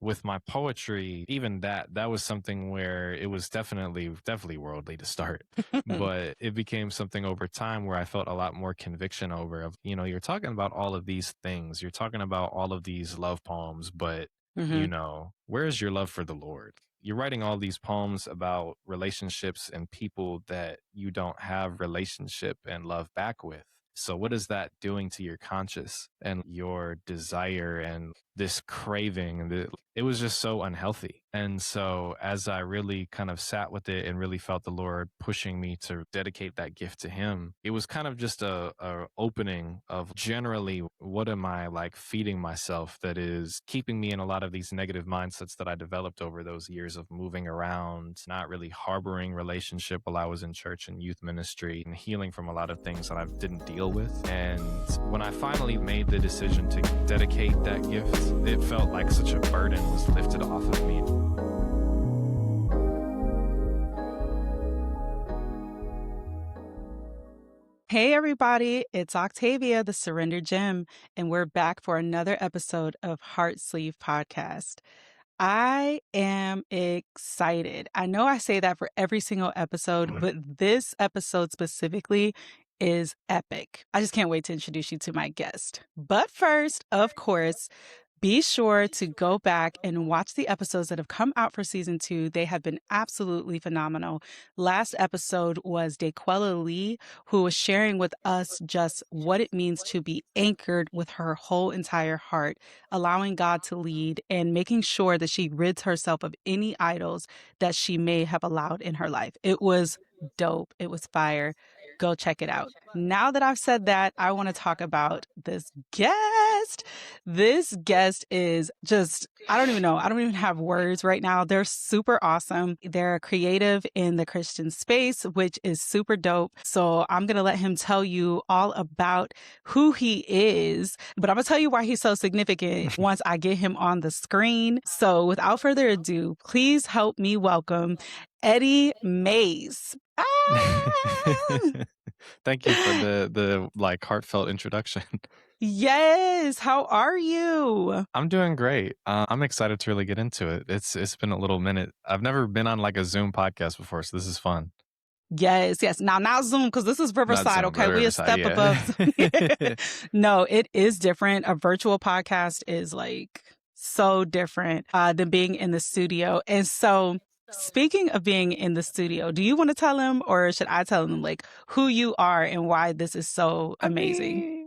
with my poetry, even that was something where it was definitely worldly to start, but it became something over time where I felt a lot more conviction over of, you're talking about all of these things, you're talking about all of these love poems, but Hmm. where's your love for the Lord? You're writing all these poems about relationships and people that you don't have relationship and love back with. So what is that doing to your conscience and your desire and this craving? And it was just so unhealthy. And so as I really kind of sat with it and really felt the Lord pushing me to dedicate that gift to him, it was kind of just a opening of generally what am I like feeding myself that is keeping me in a lot of these negative mindsets that I developed over those years of moving around, not really harboring relationship while I was in church and youth ministry, and healing from a lot of things that I didn't deal with. And when I finally made the decision to dedicate that gift, it felt like such a burden was lifted off of me. Hey, everybody, it's Octavia, the Surrender Gem, and we're back for another episode of Heart Sleeve Podcast. I am excited. I know I say that for every single episode, but this episode specifically is epic. I just can't wait to introduce you to my guest. But first, of course, be sure to go back and watch the episodes that have come out for season 2. They have been absolutely phenomenal. Last episode was Daquella Lee, who was sharing with us just what it means to be anchored with her whole entire heart, allowing God to lead and making sure that she rids herself of any idols that she may have allowed in her life. It was dope. It was fire. Go check it out. Now that I've said that, I want to talk about this guest. This guest is just, I don't even know. I don't even have words right now. They're super awesome. They're creative in the Christian space, which is super dope. So I'm going to let him tell you all about who he is, but I'm going to tell you why he's so significant once I get him on the screen. So without further ado, please help me welcome Eddie Mace. Thank you for the like heartfelt introduction. Yes. How are you? I'm doing great. I'm excited to really get into it. It's been a little minute. I've never been on like a Zoom podcast before, so this is fun. Yes, yes. Now, not Zoom, because this is Not Riverside, Zoom, but okay? We a Riverside, step above Zoom. yeah. No, it is different. A virtual podcast is like so different than being in the studio. And so, speaking of being in the studio, do you want to tell him, or should I tell him like who you are and why this is so I amazing? mean,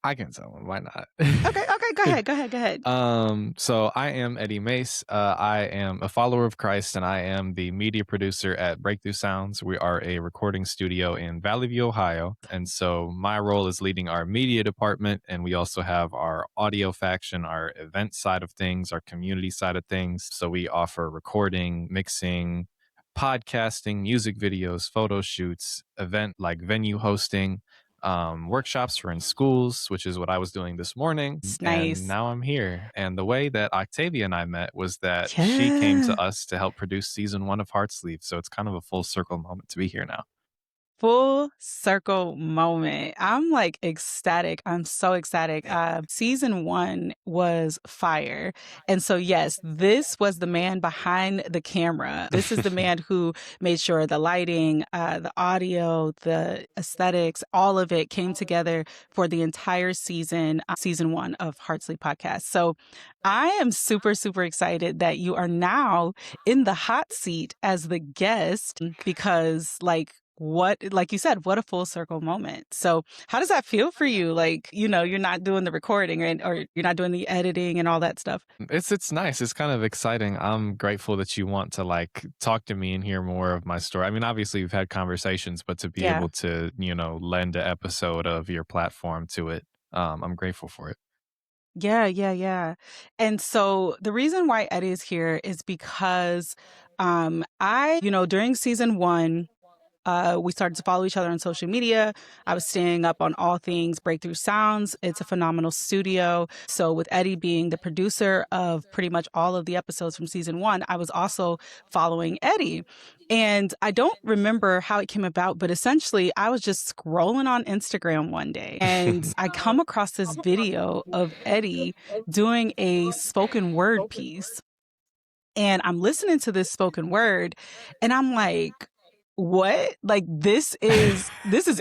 I can tell him. Why not? Okay, okay, go ahead, go ahead, go ahead. So I am Eddie Mace. I am a follower of Christ, and I am the media producer at Breakthrough Sounds. We are a recording studio in Valley View, Ohio, and so my role is leading our media department, and we also have our audio faction, our event side of things, our community side of things. So we offer recording, mixing, podcasting, music videos, photo shoots, event like venue hosting, workshops for in schools, which is what I was doing this morning. It's And nice. now I'm here. And the way that Octavia and I met was that she came Yeah. to us to help produce season 1 of Heartsleeve. So it's kind of a full circle moment to be here now. Full circle moment. I'm like ecstatic. I'm so ecstatic. Season 1 was fire. And so, yes, this was the man behind the camera. This is the man who made sure the lighting, the audio, the aesthetics, all of it came together for the entire season 1 of Heartsley Podcast. So I am super, super excited that you are now in the hot seat as the guest because, like you said, what a full circle moment. So how does that feel for you? Like, you're not doing the recording or you're not doing the editing and all that stuff. It's nice. It's kind of exciting. I'm grateful that you want to like talk to me and hear more of my story. I mean, obviously we've had conversations, but to be Yeah. able to, lend an episode of your platform to it, I'm grateful for it. Yeah, yeah, yeah. And so the reason why Eddie is here is because during season 1, we started to follow each other on social media. I was staying up on all things Breakthrough Sounds. It's a phenomenal studio. So with Eddie being the producer of pretty much all of the episodes from season 1, I was also following Eddie. And I don't remember how it came about, but essentially I was just scrolling on Instagram one day and I come across this video of Eddie doing a spoken word piece. and I'm listening to this spoken word, and I'm like, "What? Like, this is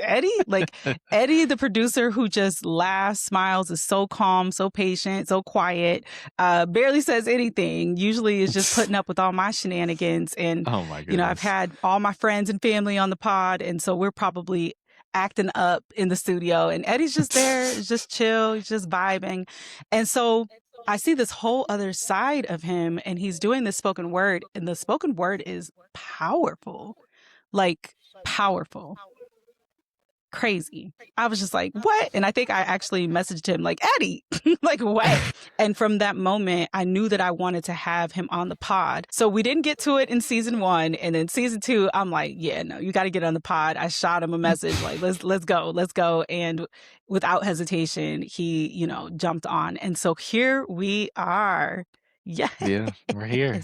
Eddie? Like, Eddie, the producer who just laughs, smiles, is so calm, so patient, so quiet, barely says anything, usually is just putting up with all my shenanigans, and, Oh my I've goodness. had all my friends and family on the pod, and so we're probably acting up in the studio, and Eddie's just there, he's just chill, he's just vibing, and so I see this whole other side of him, and he's doing this spoken word, and the spoken word is powerful, like, powerful, crazy. I was just like, "What?" And I think I actually messaged him like, "Eddie, like, what?" And from that moment, I knew that I wanted to have him on the pod. So we didn't get to it in season 1, and then season 2, I'm like, "Yeah, no, you gotta get on the pod." I shot him a message like, "Let's go, let's go." And without hesitation, he, jumped on. And so here we are. Yes. Yeah, we're here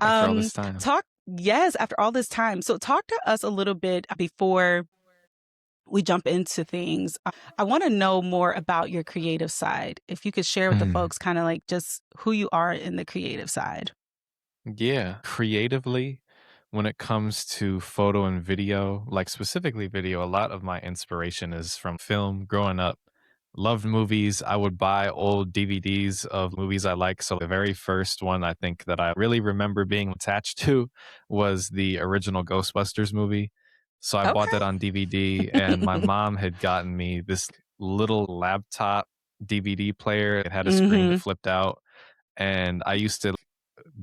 after all this time. Talk Yes, after all this time. So talk to us a little bit before we jump into things. I want to know more about your creative side. If you could share with the Mm. folks kind of like just who you are in the creative side. Yeah, creatively, when it comes to photo and video, like specifically video, a lot of my inspiration is from film growing up. Loved movies. I would buy old DVDs of movies I like. So the very first one I think that I really remember being attached to was the original Ghostbusters movie. So I bought that on DVD, and my Okay. mom had gotten me this little laptop DVD player. It had a screen that Mhm. flipped out, and I used to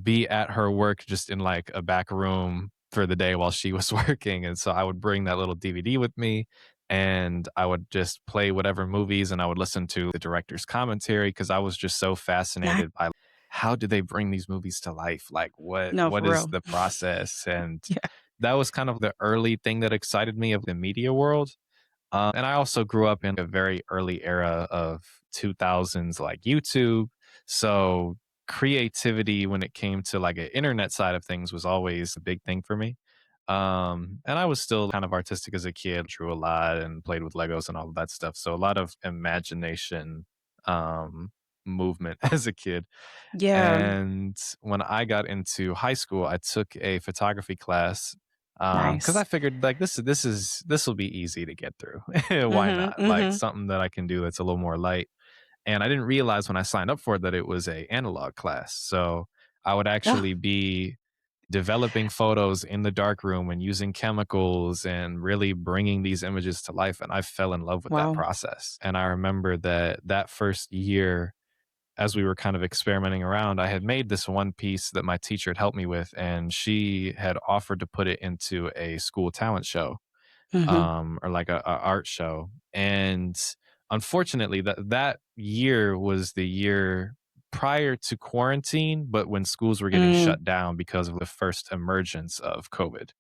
be at her work just in like a back room for the day while she was working. And so I would bring that little DVD with me, and I would just play whatever movies, and I would listen to the director's commentary because I was just so Nice. fascinated by how do they bring these movies to life? Like No, what for is real. the process? And Yeah. that was kind of the early thing that excited me of the media world. And I also grew up in a very early era of 2000s, like YouTube. So creativity when it came to like an internet side of things was always a big thing for me. And I was still kind of artistic as a kid, drew a lot and played with Legos and all of that stuff. So a lot of imagination, um, movement as a kid. Yeah. And when I got into high school, I took a photography class because I Nice. figured like this will be easy to get through. Why Mhm. not? Like Mhm. something that I can do that's a little more light. And I didn't realize when I signed up for it that it was a analog class. So I would Oh, actually be developing photos in the dark room and using chemicals and really bringing these images to life. And I fell in love with that wow. process. And I remember that first year, as we were kind of experimenting around, I had made this one piece that my teacher had helped me with, and she had offered to put it into a school talent show, Mhm. or like a art show. And unfortunately, that year was the year prior to quarantine, but when schools were getting Mm. shut down because of the first emergence of COVID.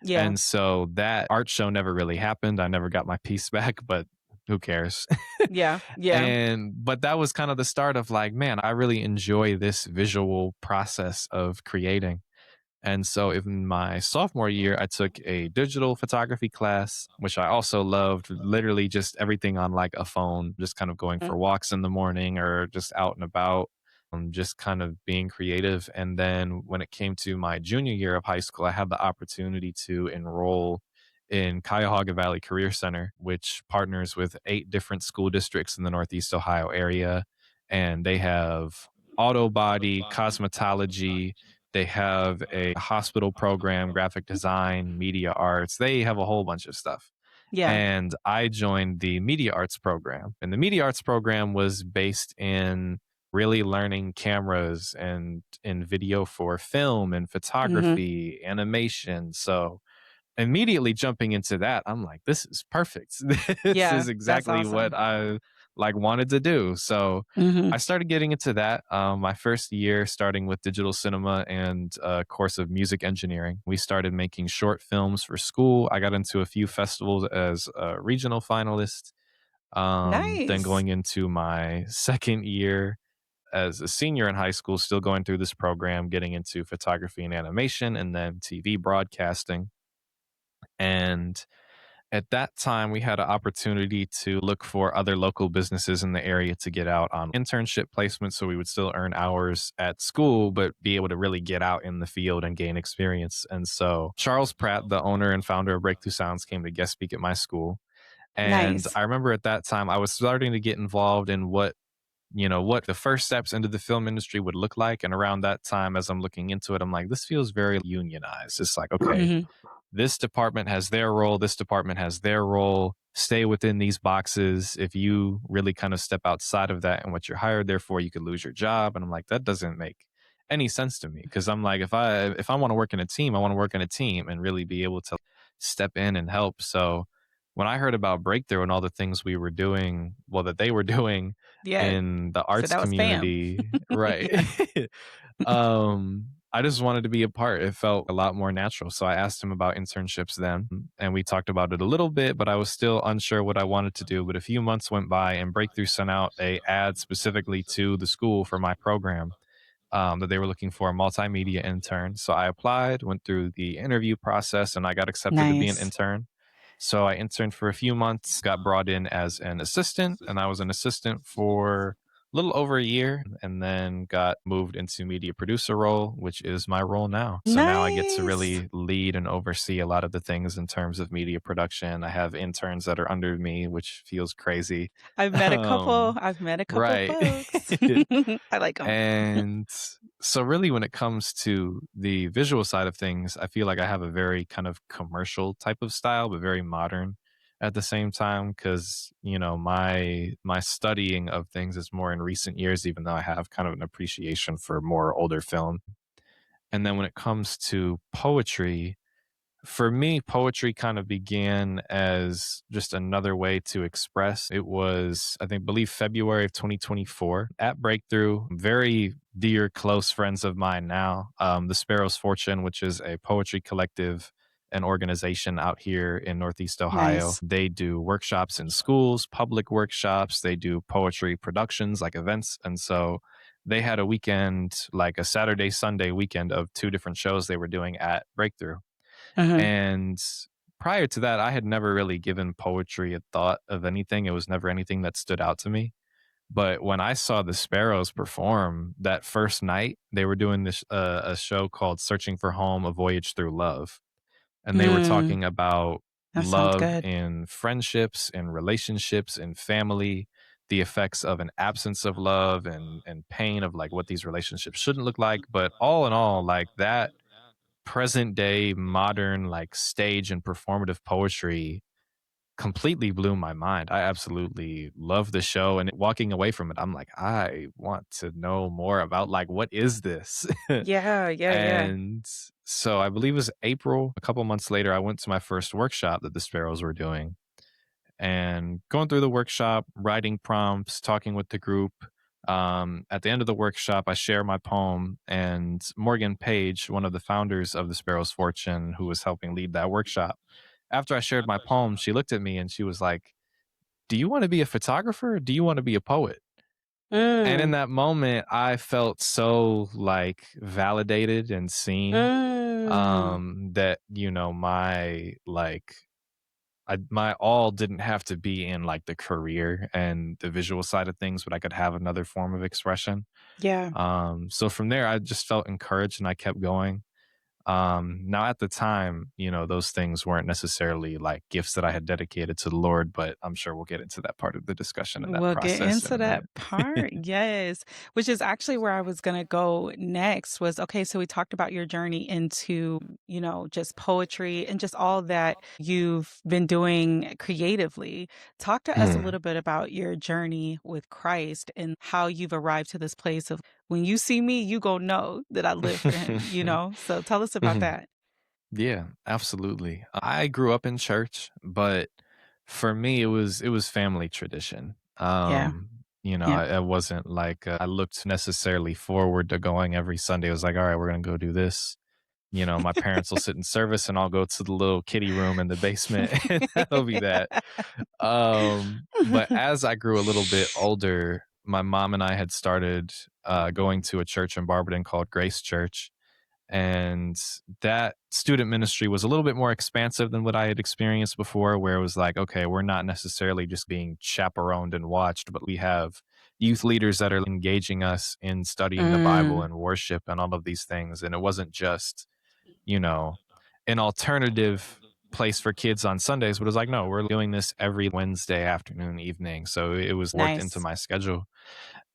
Yeah. And so that art show never really happened. I never got my piece back, but who cares? Yeah. Yeah. But that was kind of the start of like, man, I really enjoy this visual process of creating. And so in my sophomore year, I took a digital photography class, which I also loved, literally just everything on like a phone, just kind of going Mm. for walks in the morning or just out and about, just kind of being creative. And then when it came to my junior year of high school, I had the opportunity to enroll in Cuyahoga Valley Career Center, which partners with 8 different school districts in the Northeast Ohio area. And they have auto body, cosmetology, they have a hospital program, graphic design, media arts. They have a whole bunch of stuff. Yeah. And I joined the media arts program. And the media arts program was based in really learning cameras and in video for film and Mhm. photography, animation. So immediately jumping into that, I'm like, this is perfect. This Yeah. is That's exactly what awesome. I like wanted to do. So Mhm. I started getting into that. My first year, starting with digital cinema and a course of music engineering, we started making short films for school. I got into a few festivals as a regional finalist. Then Nice. going into my second year as a senior in high school, still going through this program, getting into photography and animation, and then TV broadcasting. And At that time, we had an opportunity to look for other local businesses in the area to get out on internship placement. So we would still earn hours at school, but be able to really get out in the field and gain experience. And so Charles Pratt, the owner and founder of Breakthrough Sounds, came to guest speak at my school. And Nice. I remember at that time, I was starting to get involved in what the first steps into the film industry would look like. And around that time, as I'm looking into it, I'm like, this feels very unionized. It's like, okay, Mhm. this department has their role, this department has their role. Stay within these boxes. If you really kind of step outside of that and what you're hired there for, you could lose your job. And I'm like, that doesn't make any sense to me. Because I'm like, if I want to work in a team, I want to work in a team and really be able to step in and help. So when I heard about Breakthrough and all the things we were doing, well, that they were doing Yeah. in the So arts that was fam. community, right? Yeah. I just wanted to be a part. It felt a lot more natural. So I asked him about internships then, and we talked about it a little bit, but I was still unsure what I wanted to do. But a few months went by, and Breakthrough sent out a ad specifically to the school for my program, that they were looking for a multimedia intern. So I applied, went through the interview process, and I got accepted to be an Nice. intern. So I interned for a few months, got brought in as an assistant, and I was an assistant for a little over a year, and then got moved into media producer role, which is my role now. So now I get to Nice. really lead and oversee a lot of the things in terms of media production. I have interns that are under me, which feels crazy. I've met a couple. Um, I've met a couple right. folks. I like them. And so really when it comes to the visual side of things, I feel like I have a very kind of commercial type of style, but very modern at the same time because my studying of things is more in recent years, even though I have kind of an appreciation for more older film. And then when it comes to poetry, for me, poetry kind of began as just another way to express. It was, I think, believe February of 2024 at Breakthrough. Very dear, close friends of mine now. The Sparrow's Fortune, which is a poetry collective and organization out here in Northeast Ohio. Nice. They do workshops in schools, public workshops. They do poetry productions like events. And so they had a weekend, like a Saturday, Sunday weekend of two different shows they were doing at Breakthrough. Mhm. And prior to that, I had never really given poetry a thought of anything. It was never anything that stood out to me. But when I saw the Sparrows perform that first night, they were doing this a show called "Searching for Home: A Voyage Through Love," and they were Mm, talking about that sounds love good. in friendships and relationships and family, the effects of an absence of love and pain of like what these relationships shouldn't look like. But all in all, like that present day modern like stage and performative poetry completely blew my mind. I absolutely love the show and walking away from it, I'm like, I want to know more about like what is this? Yeah, yeah, yeah. And so I believe it was April, a couple months later, I went to my first workshop that the Sparrows were doing and going through the workshop, writing prompts, talking with the group. At the end of the workshop, I share my poem, and Morgan Page, one of the founders of the Sparrow's Fortune, who was helping lead that workshop, after I shared my poem, she looked at me and she was like, "Do you want to be a photographer? Or do you want to be a poet?" And in Mm, that moment, I felt so like validated and seen. mm. That my all didn't have to be in like the career and the visual side of things, but I could have another form of expression. Yeah. So from there, I just felt encouraged and I kept going. Now at the time, those things weren't necessarily like gifts that I had dedicated to the Lord, but I'm sure we'll get into that part of the discussion and that We'll get process in into a that minute. part. Yes. Which is actually where I was going to go next was okay, so we talked about your journey into, just poetry and just all that you've been doing creatively. Talk to us a Mhm. little bit about your journey with Christ and how you've arrived to this place of when you see me, you go know that I live for him. So tell us about Mhm. that. Yeah, absolutely. I grew up in church, but for me, it was family tradition. Yeah. Yeah. I wasn't like I looked necessarily forward to going every Sunday. It was like, all right, we're gonna go do this. My parents will sit in service, and I'll go to the little kiddie room in the basement, and that'll be that. But as I grew a little bit older, my mom and I had started going to a church in Barberton called Grace Church, And that student ministry was a little bit more expansive than what I had experienced before, where it was like, okay, we're not necessarily just being chaperoned and watched, but we have youth leaders that are engaging us in studying the Bible Mm, and worship and all of these things. And it wasn't just, you know, an alternative place for kids on Sundays, but it was like, no, we're doing this every Wednesday afternoon, evening. So it was worked into nice. my schedule.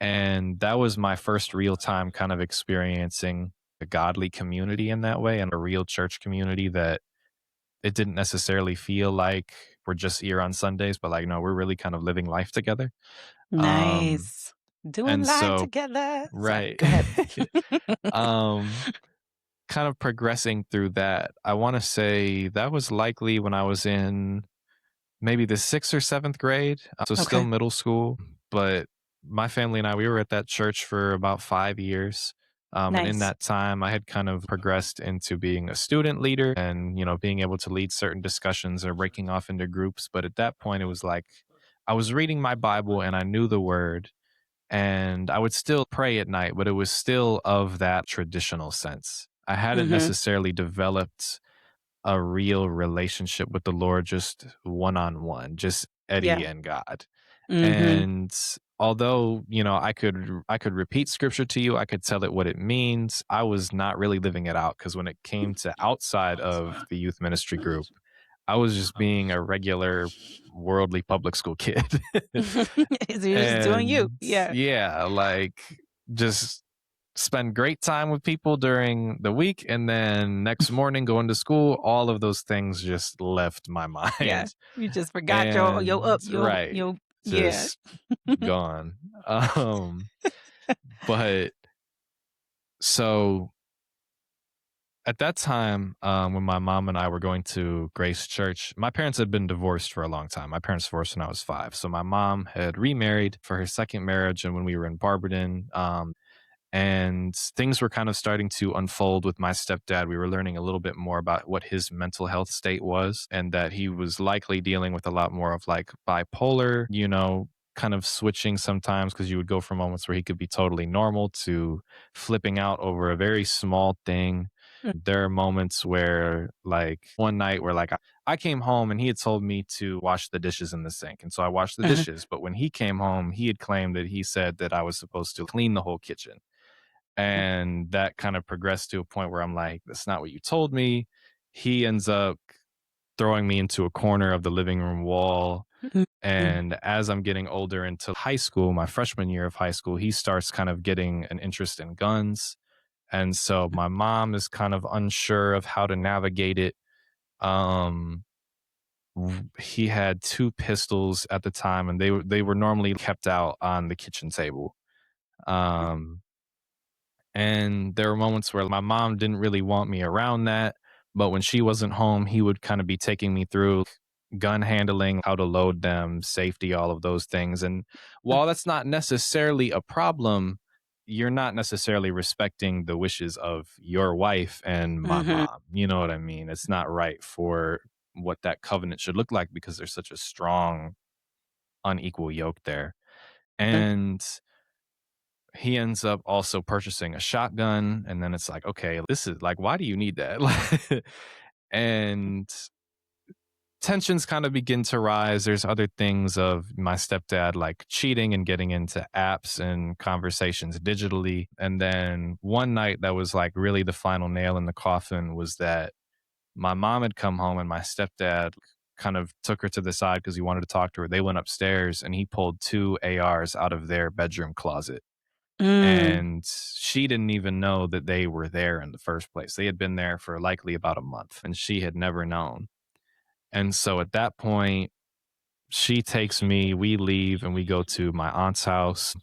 And that was my first real time kind of experiencing a godly community in that way and a real church community that it didn't necessarily feel like we're just here on Sundays, but like, no, we're really kind of living life together. Um, Nice. Doing and life so, together. Sorry, right. go ahead. um, kind of progressing through that, I want to say that was likely when I was in maybe the 6th or 7th grade, so still Okay, middle school, but my family and I, we were at that church for about 5 years, and in nice. that time, I had kind of progressed into being a student leader and, being able to lead certain discussions or breaking off into groups, but at that point, it was like I was reading my Bible and I knew the word, and I would still pray at night, but it was still of that traditional sense. I hadn't Mhm. necessarily developed a real relationship with the Lord, just one on one, just Yeah. Eddie and God. Mhm. And although, I could repeat scripture to you, I could tell it what it means, I was not really living it out because when it came to outside of the youth ministry group, I was just being a regular worldly public school kid. So you're just doing you. And Yeah. yeah, like just spend great time with people during the week and then next morning going to school, all of those things just left my Yeah. mind. You just forgot your And up, right, your yeah. just gone. Um, but so at that time, when my mom and I were going to Grace Church, my parents had been divorced for a long time. My parents divorced when I was 5. So my mom had remarried for her second marriage, and when we were in Barberton, and things were kind of starting to unfold with my stepdad. We were learning a little bit more about what his mental health state was, and that he was likely dealing with a lot more of like bipolar, kind of switching sometimes because you would go from moments where he could be totally normal to flipping out over a very small thing. Mm, There are moments where, like, one night where, like, I came home and he had told me to wash the dishes in the sink. And so I washed the mhm, dishes. But when he came home, he had claimed that he said that I was supposed to clean the whole kitchen. mm, And that kind of progressed to a point where I'm like, that's not what you told me. He ends up throwing me into a corner of the living room wall. mhm, mhm. And as I'm getting older into high school, my freshman year of high school, he starts kind of getting an interest in guns. And so my mom is kind of unsure of how to navigate it. Um, he had 2 pistols at the time, and they were normally kept out on the kitchen table. Um, And there were moments where my mom didn't really want me around that, but when she wasn't home, he would kind of be taking me through gun handling, how to load them, safety, all of those things. And while that's not necessarily a problem, you're not necessarily respecting the wishes of your wife and my Mhm, mom. You know what I mean? It's not right for what that covenant should look like because there's such a strong, unequal yoke there. mhm. And he ends up also purchasing a shotgun, and then it's like, okay, this is like, why do you need that? Like, and tensions kind of begin to rise. There's other things of my stepdad like cheating and getting into apps and conversations digitally. And then one night that was like really the final nail in the coffin was that my mom had come home and my stepdad kind of took her to the side because he wanted to talk to her. They went upstairs and he pulled 2 ARs out of their bedroom closet, Mm, and she didn't even know that they were there in the first place. They had been there for likely about a month, and she had never known. And so at that point, she takes me, we leave, and we go to my aunt's house.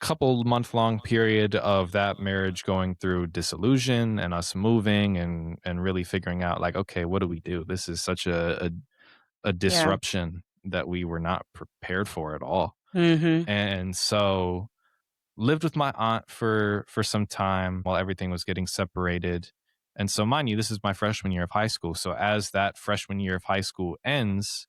Couple month long period of that marriage going through disillusion and us moving and really figuring out like, okay, what do we do? This is such a yeah. disruption that we were not prepared for at all. Mhm. And so lived with my aunt for some time while everything was getting separated. And so mind you, this is my freshman year of high school. So as that freshman year of high school ends,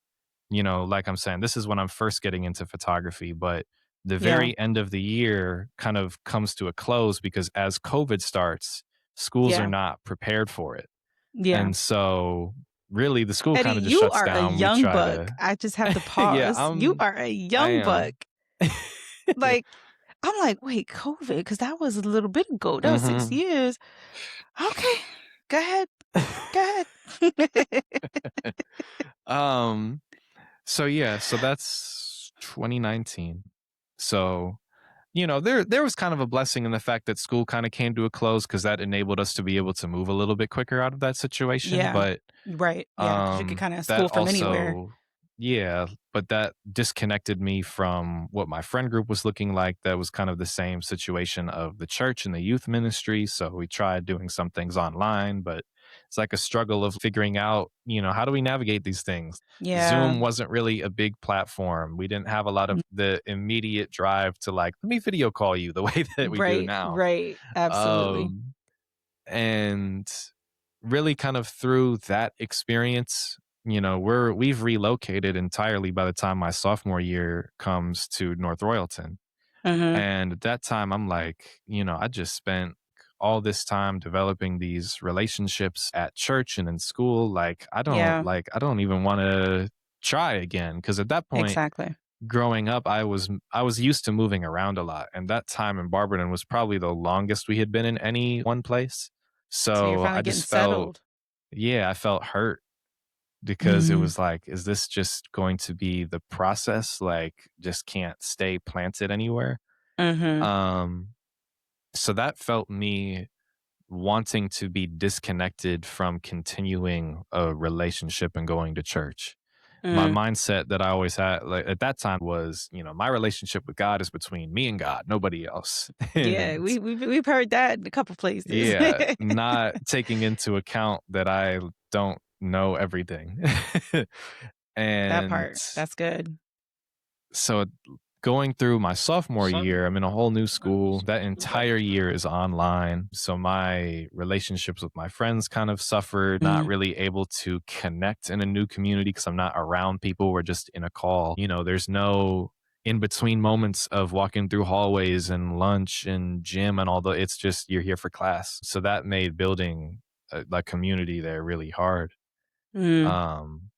like I'm saying, this is when I'm first getting into photography, but the Yeah. very end of the year kind of comes to a close because as COVID starts, schools are Yeah. not prepared for it. Yeah. And so really the school Eddie, kind of just you shuts are a down. We young try buck. to I just have to yeah, pause. You are a I young buck. am. Like, I'm like, "Wait, COVID? Because that was a little bit ago. That was 6 Mhm. years." Okay. Go ahead. Go ahead. Um, so yeah, so that's 2019. So, there was kind of a blessing in the fact that school kind of came to a close because that enabled us to be able to move a little bit quicker out of that situation. Yeah. But Right. Yeah. Because you could kinda that school from anywhere. also yeah, but that disconnected me from what my friend group was looking like. That was kind of the same situation of the church and the youth ministry. So we tried doing some things online, but it's like a struggle of figuring out, how do we navigate these things? Yeah. Zoom wasn't really a big platform. We didn't have a lot of the immediate drive to like, let me video call you the way that we do Right. now. Right. Absolutely. Um, and really kind of through that experience, we've relocated entirely by the time my sophomore year comes to North Royalton. Mhm. And at that time I'm like, I just spent all this time developing these relationships at church and in school. Yeah. Like I don't even want to try again because at that point Exactly. growing up I was used to moving around a lot, and that time in Barberton was probably the longest we had been in any one place. So you're So finally I getting just felt settled. yeah, I felt hurt because it Mhm. was like, is this just going to be the process? Like, just can't stay planted anywhere. Mhm. Um, so that felt me wanting to be disconnected from continuing a relationship and going to church. My Mm. mindset that I always had, like at that time, was, my relationship with God is between me and God, nobody else. Yeah, And we've heard that in a couple places. yeah, not taking into account that I don't know everything. That And part, that's good. so going through my sophomore year, I'm in a whole new school. That entire year is online. So my relationships with my friends kind of suffered, not Mm. really able to connect in a new community because I'm not around people. We're just in a call. There's no in between moments of walking through hallways and lunch and gym and all the, it's just you're here for class. So that made building a community there really hard. Mm. Um,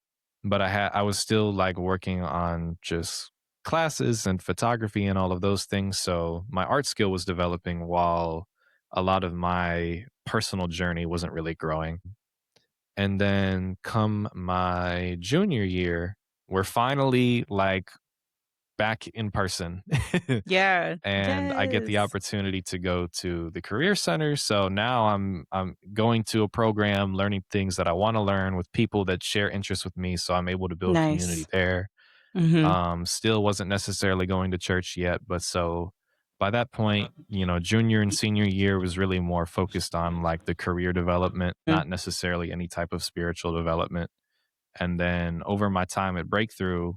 but I was still like working on just classes and photography and all of those things. So my art skill was developing while a lot of my personal journey wasn't really growing. And then come my junior year, we're finally like back in person. Yeah. And I get the Yes. opportunity to go to the career center. So now I'm going to a program, learning things that I want to learn with people that share interests with me. So I'm able to build community Nice. there. Mhm. Still wasn't necessarily going to church yet, but so by that point, junior and senior year was really more focused on like the career development, Mm. not necessarily any type of spiritual development. And then over my time at Breakthrough,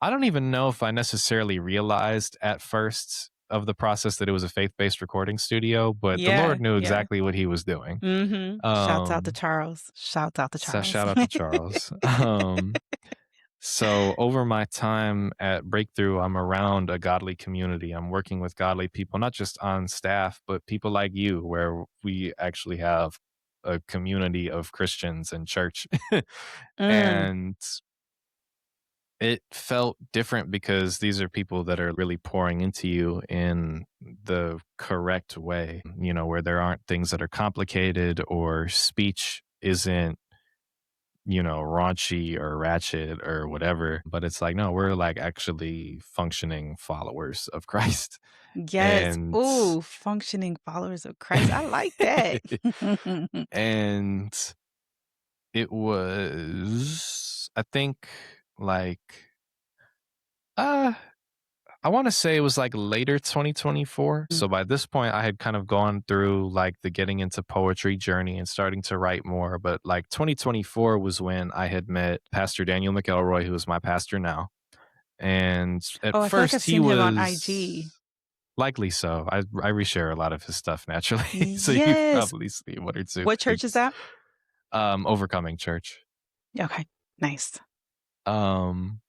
I don't even know if I necessarily realized at first of the process that it was a faith-based recording studio, but the Yeah, Lord knew yeah. exactly what he was doing. Mhm. Shouts out to Um, Charles. Shouts out to so Charles. shout out to Charles. So over my time at Breakthrough, I'm around a godly community. I'm working with godly people, not just on staff, but people like you, where we actually have a community of Christians and church. Mm. And it felt different because these are people that are really pouring into you in the correct way, where there aren't things that are complicated or speech isn't, raunchy or ratchet or whatever. But it's like, no, we're like actually functioning followers of Christ. Yes. And Ooh, functioning followers of Christ. I like that. and it was, I think, like, uh I want to say it was like later 2024. Mm. So by this point, I had kind of gone through like the getting into poetry journey and starting to write more. But like 2024 was when I had met Pastor Daniel McElroy, who is my pastor now. And at Oh, I feel like I've first, he seen him on was IG. likely so. I reshare a lot of his stuff naturally. So you've Yes. probably seen one or two What church is things. that? Overcoming Church. Okay. Nice. Um,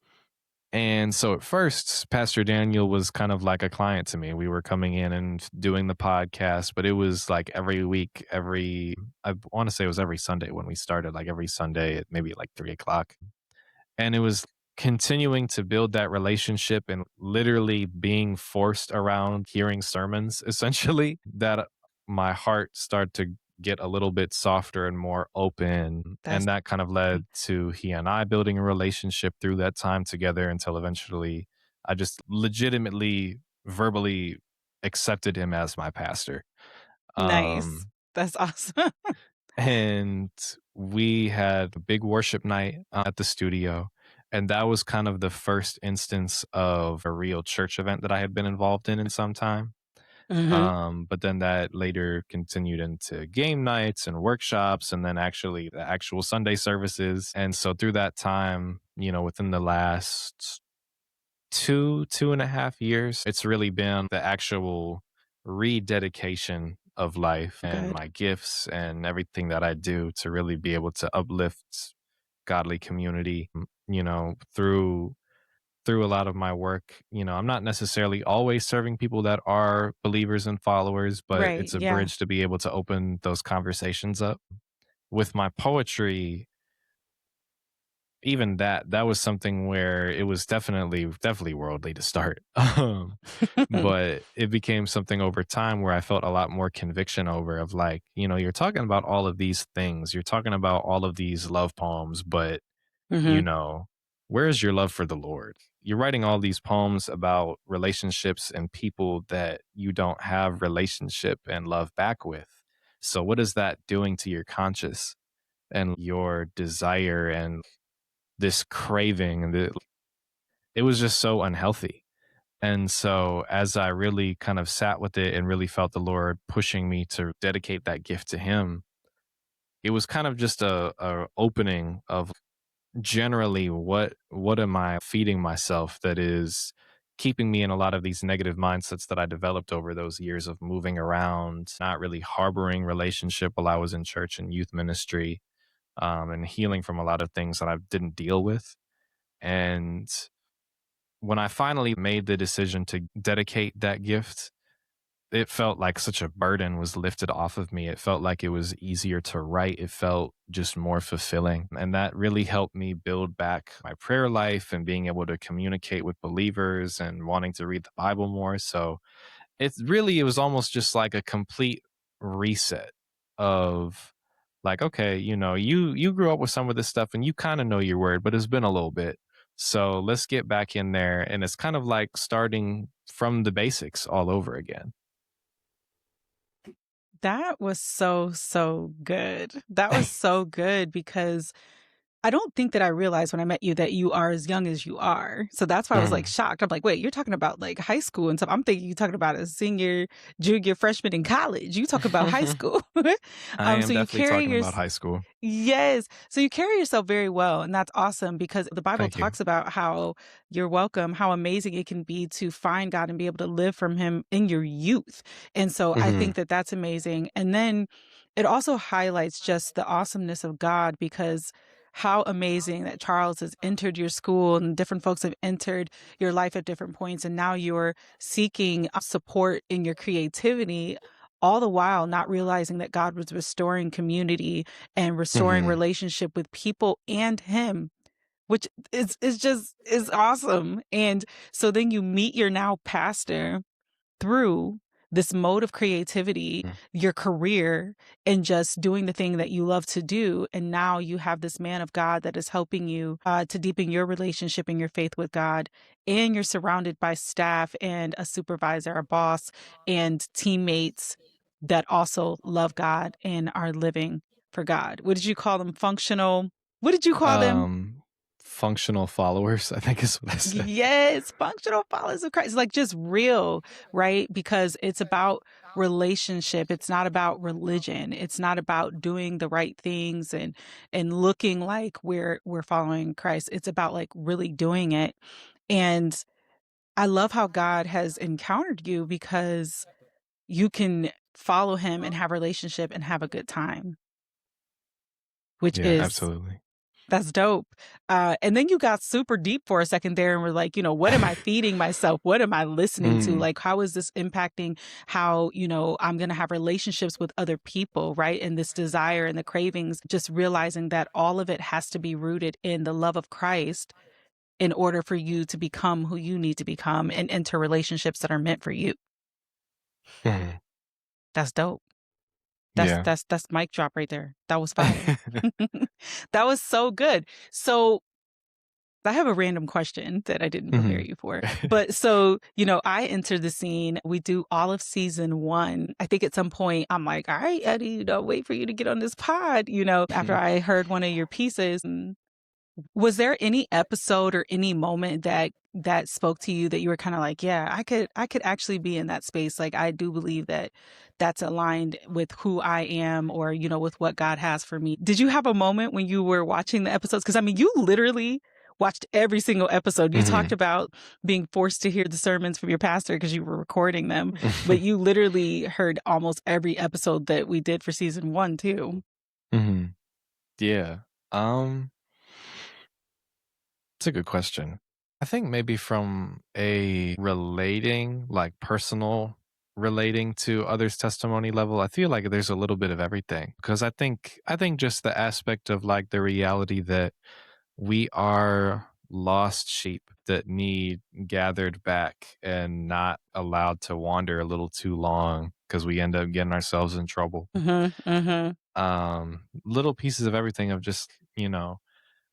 And so at first, Pastor Daniel was kind of like a client to me. We were coming in and doing the podcast, but it was like every week, I want to say it was every Sunday when we started, like every Sunday at maybe like 3 o'clock. And it was continuing to build that relationship and literally being forced around hearing sermons essentially that my heart started to get a little bit softer and more open, That's and that kind of led to he and I building a relationship through that time together until eventually I just legitimately verbally accepted him as my pastor. nice. um That's awesome. and we had a big worship night at the studio. And that was kind of the first instance of a real church event that I had been involved in some time. Mhm. But then that later continued into game nights and workshops, and then actually the actual Sunday services. And so through that time, within the last 2.5 years, it's really been the actual rededication of life and Good. my gifts and everything that I do to really be able to uplift godly community, through a lot of my work. I'm not necessarily always serving people that are believers and followers, but Right, it's a yeah. bridge to be able to open those conversations up. With my poetry, even that was something where it was definitely worldly to start. But it became something over time where I felt a lot more conviction over of like, you're talking about all of these things. You're talking about all of these love poems, but you Mhm. know, where's your love for the Lord? You're writing all these poems about relationships and people that you don't have relationship and love back with. So what is that doing to your conscience and your desire and this craving? And it was just so unhealthy. And so as I really kind of sat with it and really felt the Lord pushing me to dedicate that gift to him, it was kind of just a opening of generally what am I feeding myself that is keeping me in a lot of these negative mindsets that I developed over those years of moving around, not really harboring relationship while I was in church and youth ministry, and healing from a lot of things that I didn't deal with. And when I finally made the decision to dedicate that gift, it felt like such a burden was lifted off of me. It felt like it was easier to write. It felt just more fulfilling. And that really helped me build back my prayer life and being able to communicate with believers and wanting to read the Bible more. So it was almost just like a complete reset of like, okay, you grew up with some of this stuff and you kind of know your word, but it's been a little bit. So let's get back in there. And it's kind of like starting from the basics all over again. That was so, so good. That was so good because I don't think that I realized when I met you that you are as young as you are. So that's why I was like Mhm. shocked. I'm like, wait, you're talking about like high school and stuff. I'm thinking you're talking about a senior, junior, freshman in college. You talk about high school. I am So you definitely carry talking your about high school. yes. So you carry yourself very well, and that's awesome because the Bible Thank you. talks about how you're welcome, how amazing it can be to find God and be able to live from Him in your youth. And so I think Mhm. that that's amazing. And then it also highlights just the awesomeness of God because how amazing that Charles has entered your school and different folks have entered your life at different points. And now you're seeking support in your creativity. All the while, not realizing that God was restoring community and restoring Mhm. relationship with people and him, which is just is awesome. And so then you meet your now pastor through this mode of creativity, Mm. your career, and just doing the thing that you love to do. And now you have this man of God that is helping you to deepen your relationship and your faith with God. And you're surrounded by staff and a supervisor, a boss, and teammates that also love God and are living for God. What did you call them? Functional. What did you call them? Um, Functional followers, I think is what I said. Yes, functional followers of Christ, like just real, right? Because it's about relationship. It's not about religion. It's not about doing the right things and looking like we're following Christ. It's about like really doing it. And I love how God has encountered you because you can follow him and have a relationship and have a good time, which Yeah, is absolutely. That's dope. And then you got super deep for a second there and were like, what am I feeding myself? What am I listening to? Mm, Like, how is this impacting how, I'm going to have relationships with other people, right? And this desire and the cravings, just realizing that all of it has to be rooted in the love of Christ in order for you to become who you need to become and enter relationships that are meant for you. mhm, That's dope. That's yeah. that's that's mic drop right there. That was fire. That was so good. So I have a random question that I didn't prepare Mhm. you for. But so, I enter the scene. We do all of season one. I think at some point I'm like, all right, Eddie, wait for you to get on this pod, after I heard one of your pieces. Was there any episode or any moment that spoke to you that you were kinda like, "Yeah, I could actually be in that space." Like, I do believe that that's aligned with who I am or, with what God has for me. Did you have a moment when you were watching the episodes? Because I mean, you literally watched every single episode. You talked Mhm. about being forced to hear the sermons from your pastor because you were recording them, but you literally heard almost every episode that we did for season 1 too. Mhm. Yeah. Um, it's a good question. I think maybe from a relating, like personal relating to others' testimony level, I feel like there's a little bit of everything because I think just the aspect of like the reality that we are lost sheep that need gathered back and not allowed to wander a little too long because we end up getting ourselves in trouble. Mhm, mhm, Little pieces of everything of just,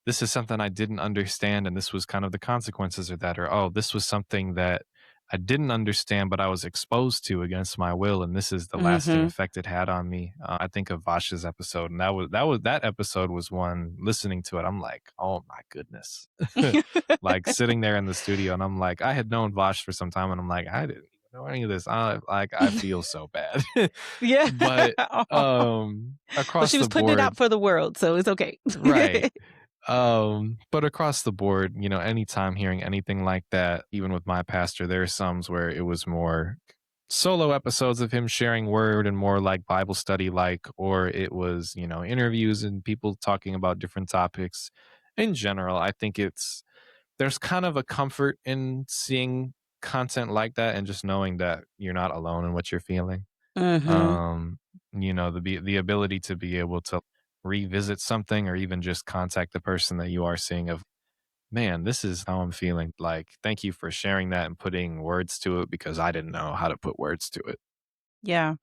this is something I didn't understand, and this was kind of the consequences of that, or oh, this was something that I didn't understand, but I was exposed to against my will, and this is the lasting mhm. effect it had on me. I think of Vash's episode, and that episode was one. Listening to it, I'm like, oh my goodness, like sitting there in the studio, and I'm like, I had known Vash for some time, and I'm like, I didn't even know any of this. I feel so bad, Yeah. but Well, across she was the putting it board, out for the world, so it's okay. right. But across the board, anytime hearing anything like that, even with my pastor, there are some where it was more solo episodes of him sharing word and more like Bible study like, or it was, interviews and people talking about different topics. In general, I think there's kind of a comfort in seeing content like that and just knowing that you're not alone in what you're feeling. Mhm. um the ability to be able to revisit something or even just contact the person that you are seeing of, man, this is how I'm feeling, like, thank you for sharing that and putting words to it because I didn't know how to put words to it. Yeah.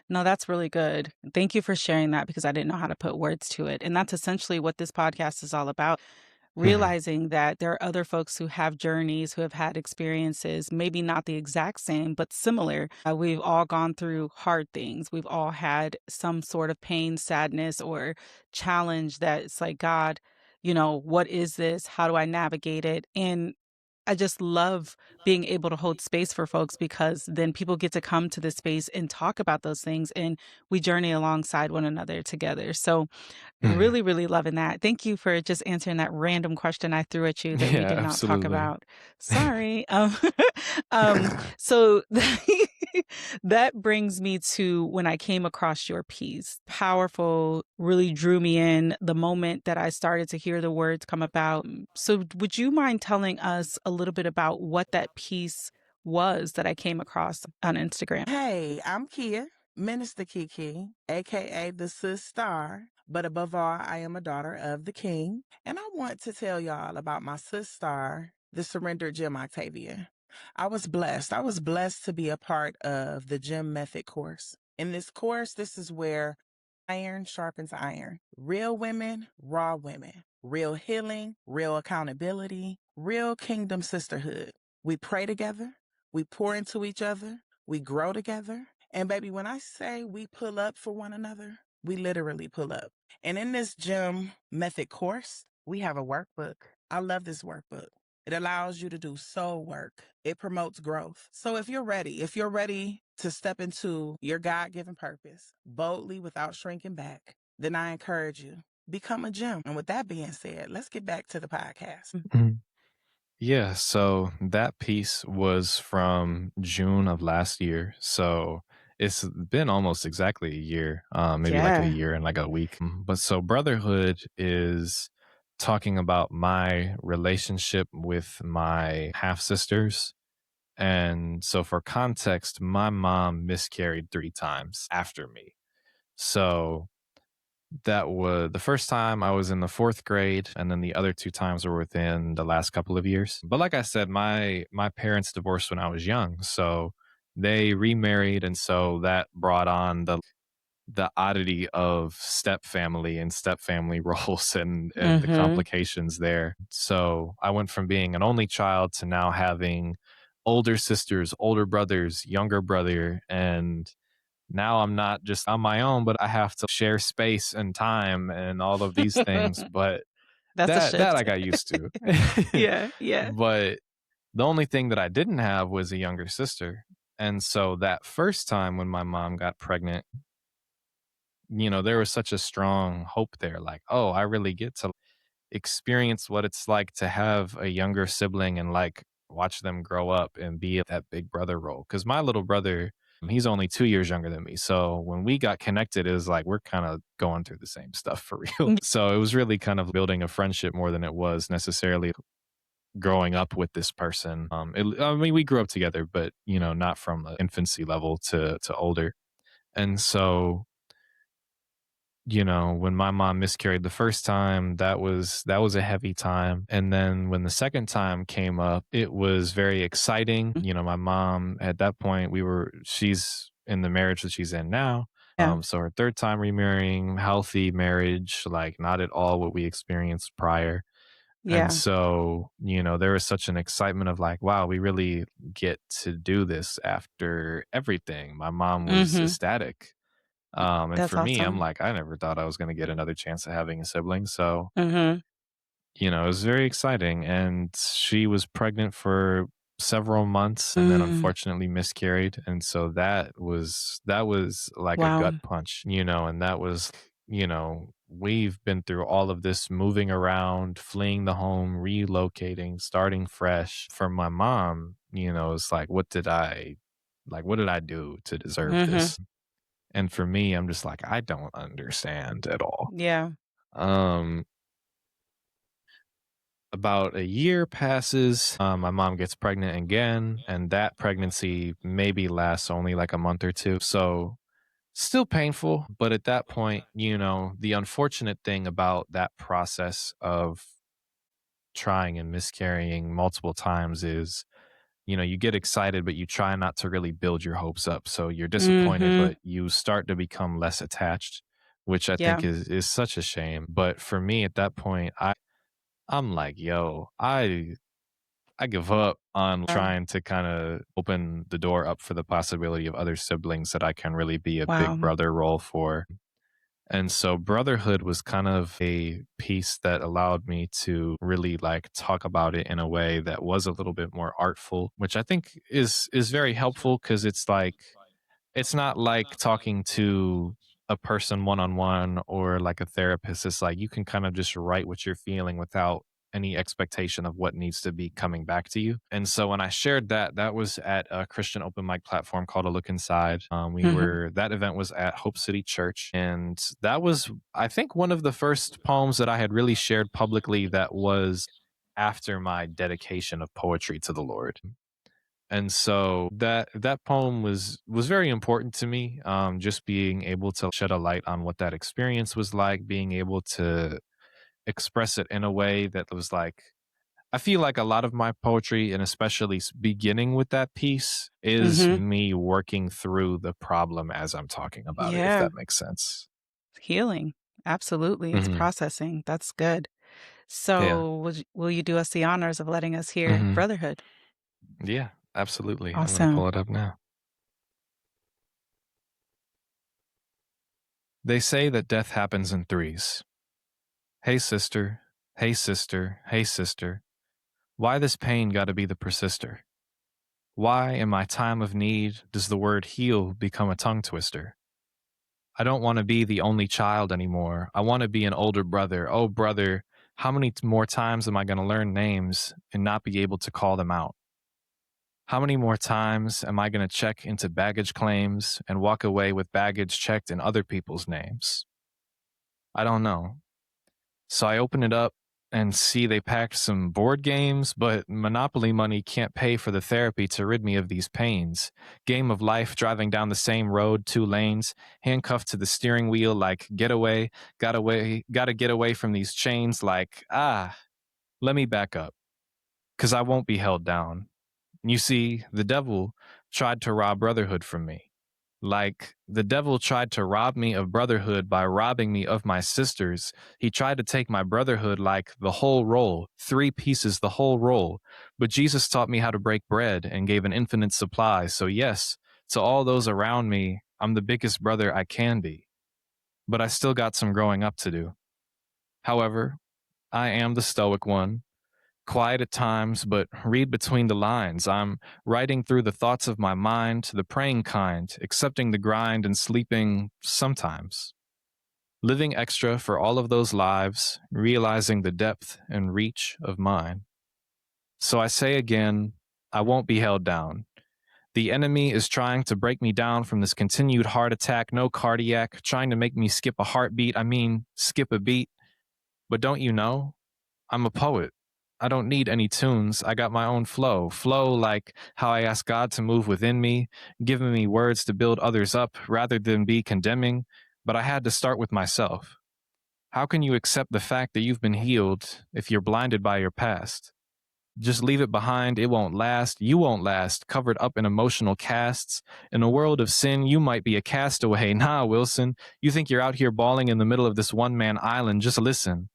No, that's really good. Thank you for sharing that because I didn't know how to put words to it, and that's essentially what this podcast is all about. Mhm. Realizing that there are other folks who have journeys, who have had experiences, maybe not the exact same, but similar. We've all gone through hard things. We've all had some sort of pain, sadness, or challenge that it's like, God, what is this? How do I navigate it? And I just love being able to hold space for folks because then people get to come to this space and talk about those things and we journey alongside one another together. So Mhm. really, really loving that. Thank you for just answering that random question I threw at you that we Yeah, did not talk absolutely. about. Sorry. So that brings me to when I came across your piece. Powerful, really drew me in the moment that I started to hear the words come about. So would you mind telling us a little bit about what that piece was that I came across on Instagram? Hey, I'm Kia, Minister Kiki, aka the Sis Star. But above all, I am a daughter of the King. And I want to tell y'all about my Sis Star, the surrendered Gem Octavia. I was blessed. I was blessed to be a part of the Gem Method course. In this course, this is where iron sharpens iron. Real women, raw women. Real healing, real accountability, real kingdom sisterhood. We pray together, we pour into each other, we grow together. And baby, when I say we pull up for one another, we literally pull up. And in this gym method course, we have a workbook. I love this workbook. It allows you to do soul work. It promotes growth. So if you're ready to step into your God given purpose boldly without shrinking back, then I encourage you, become a gym. And with that being said, let's get back to the podcast. Mhm. Yeah, so that piece was from June of last year. So it's been almost exactly a year, maybe like a Yeah. year and like a week. But so Brotherhood is talking about my relationship with my half sisters. And so, for context, my mom miscarried 3 times after me. So, that was the first time I was in the 4th grade, and then the other 2 times were within the last couple of years. But like I said, my parents divorced when I was young, so they remarried, and so that brought on the oddity of step family and step family roles and the Mhm. complications there. So I went from being an only child to now having older sisters, older brothers, younger brother, and now I'm not just on my own, but I have to share space and time and all of these things. But That's a that I shift. got used to. Yeah, yeah. But the only thing that I didn't have was a younger sister. And so that first time when my mom got pregnant, there was such a strong hope there. Like, oh, I really get to experience what it's like to have a younger sibling and like watch them grow up and be that big brother role. Cause my little brother, he's only 2 years younger than me. So when we got connected, it was like we're kind of going through the same stuff for real. Mm. So it was really kind of building a friendship more than it was necessarily growing up with this person. I mean, we grew up together, but not from the infancy level to older. And so when my mom miscarried the first time, that was a heavy time. And then when the second time came up, it was very exciting. My mom at that point, she's in the marriage that she's in now. Yeah, So her third time remarrying, healthy marriage, like not at all what we experienced prior. And yeah. so, there was such an excitement of like, wow, we really get to do this after everything. My mom was Mhm. ecstatic. And That's for me, I'm awesome. like, I never thought I was going to get another chance at having a sibling. So, Mhm. it was very exciting. And she was pregnant for several months and then Mm. unfortunately miscarried. And so that was like a Wow. gut punch, and that was, we've been through all of this moving around, fleeing the home, relocating, starting fresh. For my mom, it's like, what did I do to deserve Mhm. this? And for me, I'm just like, I don't understand at all. Yeah. Um, about a year passes, my mom gets pregnant again, and that pregnancy maybe lasts only like a month or two. So still painful, but at that point, the unfortunate thing about that process of trying and miscarrying multiple times is you get excited, but you try not to really build your hopes up. So you're disappointed, Mhm. but you start to become less attached, which I think Yeah. is such a shame. But for me at that point, I'm like, yo, I give up on Yeah. trying to kind of open the door up for the possibility of other siblings that I can really be a big Wow. brother role for. And so brotherhood was kind of a piece that allowed me to really like talk about it in a way that was a little bit more artful, which I think is very helpful because it's not like talking to a person one on one or like a therapist. It's like you can kind of just write what you're feeling without any expectation of what needs to be coming back to you. And so when I shared that was at a Christian open mic platform called A Look Inside. Mhm. That event was at Hope City Church. And that was, I think, one of the first poems that I had really shared publicly that was after my dedication of poetry to the Lord. And so that poem was very important to me. Just being able to shed a light on what that experience was like, being able to express it in a way that was like, I feel like a lot of my poetry, and especially beginning with that piece, is Mhm. me working through the problem as I'm talking about it, if Yeah. that makes sense. Healing. Absolutely. It's Hmm. processing. That's good. Yeah. So, will you do us the honors of letting us hear Hmm. Brotherhood? Yeah. Absolutely. I'm gonna Awesome. pull it up now. They say that death happens in threes. Hey sister. Hey sister. Hey sister. Why this pain gotta be the persister? Why, in my time of need, does the word heal become a tongue twister? I don't want to be the only child anymore. I want to be an older brother. Oh, brother, how many more times am I going to learn names and not be able to call them out? How many more times am I going to check into baggage claims and walk away with baggage checked in other people's names? I don't know. So I open it up And see, they packed some board games, but Monopoly money can't pay for the therapy to rid me of these pains. Game of life, driving down the same road, 2 lanes, handcuffed to the steering wheel like gotta get away from these chains like, let me back up, 'cause I won't be held down. You see, the devil tried to rob brotherhood from me. Like, the devil tried to rob me of brotherhood by robbing me of my sisters. He tried to take my brotherhood like the whole roll, 3 pieces, the whole roll. But Jesus taught me how to break bread and gave an infinite supply. So, yes, to all those around me, I'm the biggest brother I can be. But I still got some growing up to do. However, I am the stoic one, quiet at times, but read between the lines. I'm writing through the thoughts of my mind, the praying kind, accepting the grind and sleeping sometimes. Living extra for all of those lives, realizing the depth and reach of mine. So I say again, I won't be held down. The enemy is trying to break me down from this continued heart attack, no cardiac, trying to make me skip a heartbeat. I mean, skip a beat. But don't you know? I'm a poet. I don't need any tunes. I got my own flow. Flow like how I ask God to move within me, giving me words to build others up rather than be condemning. But I had to start with myself. How can you accept the fact that you've been healed if you're blinded by your past? Just leave it behind. It won't last. You won't last, covered up in emotional casts. In a world of sin, you might be a castaway. Nah, Wilson. You think you're out here bawling in the middle of this one-man island. Just listen.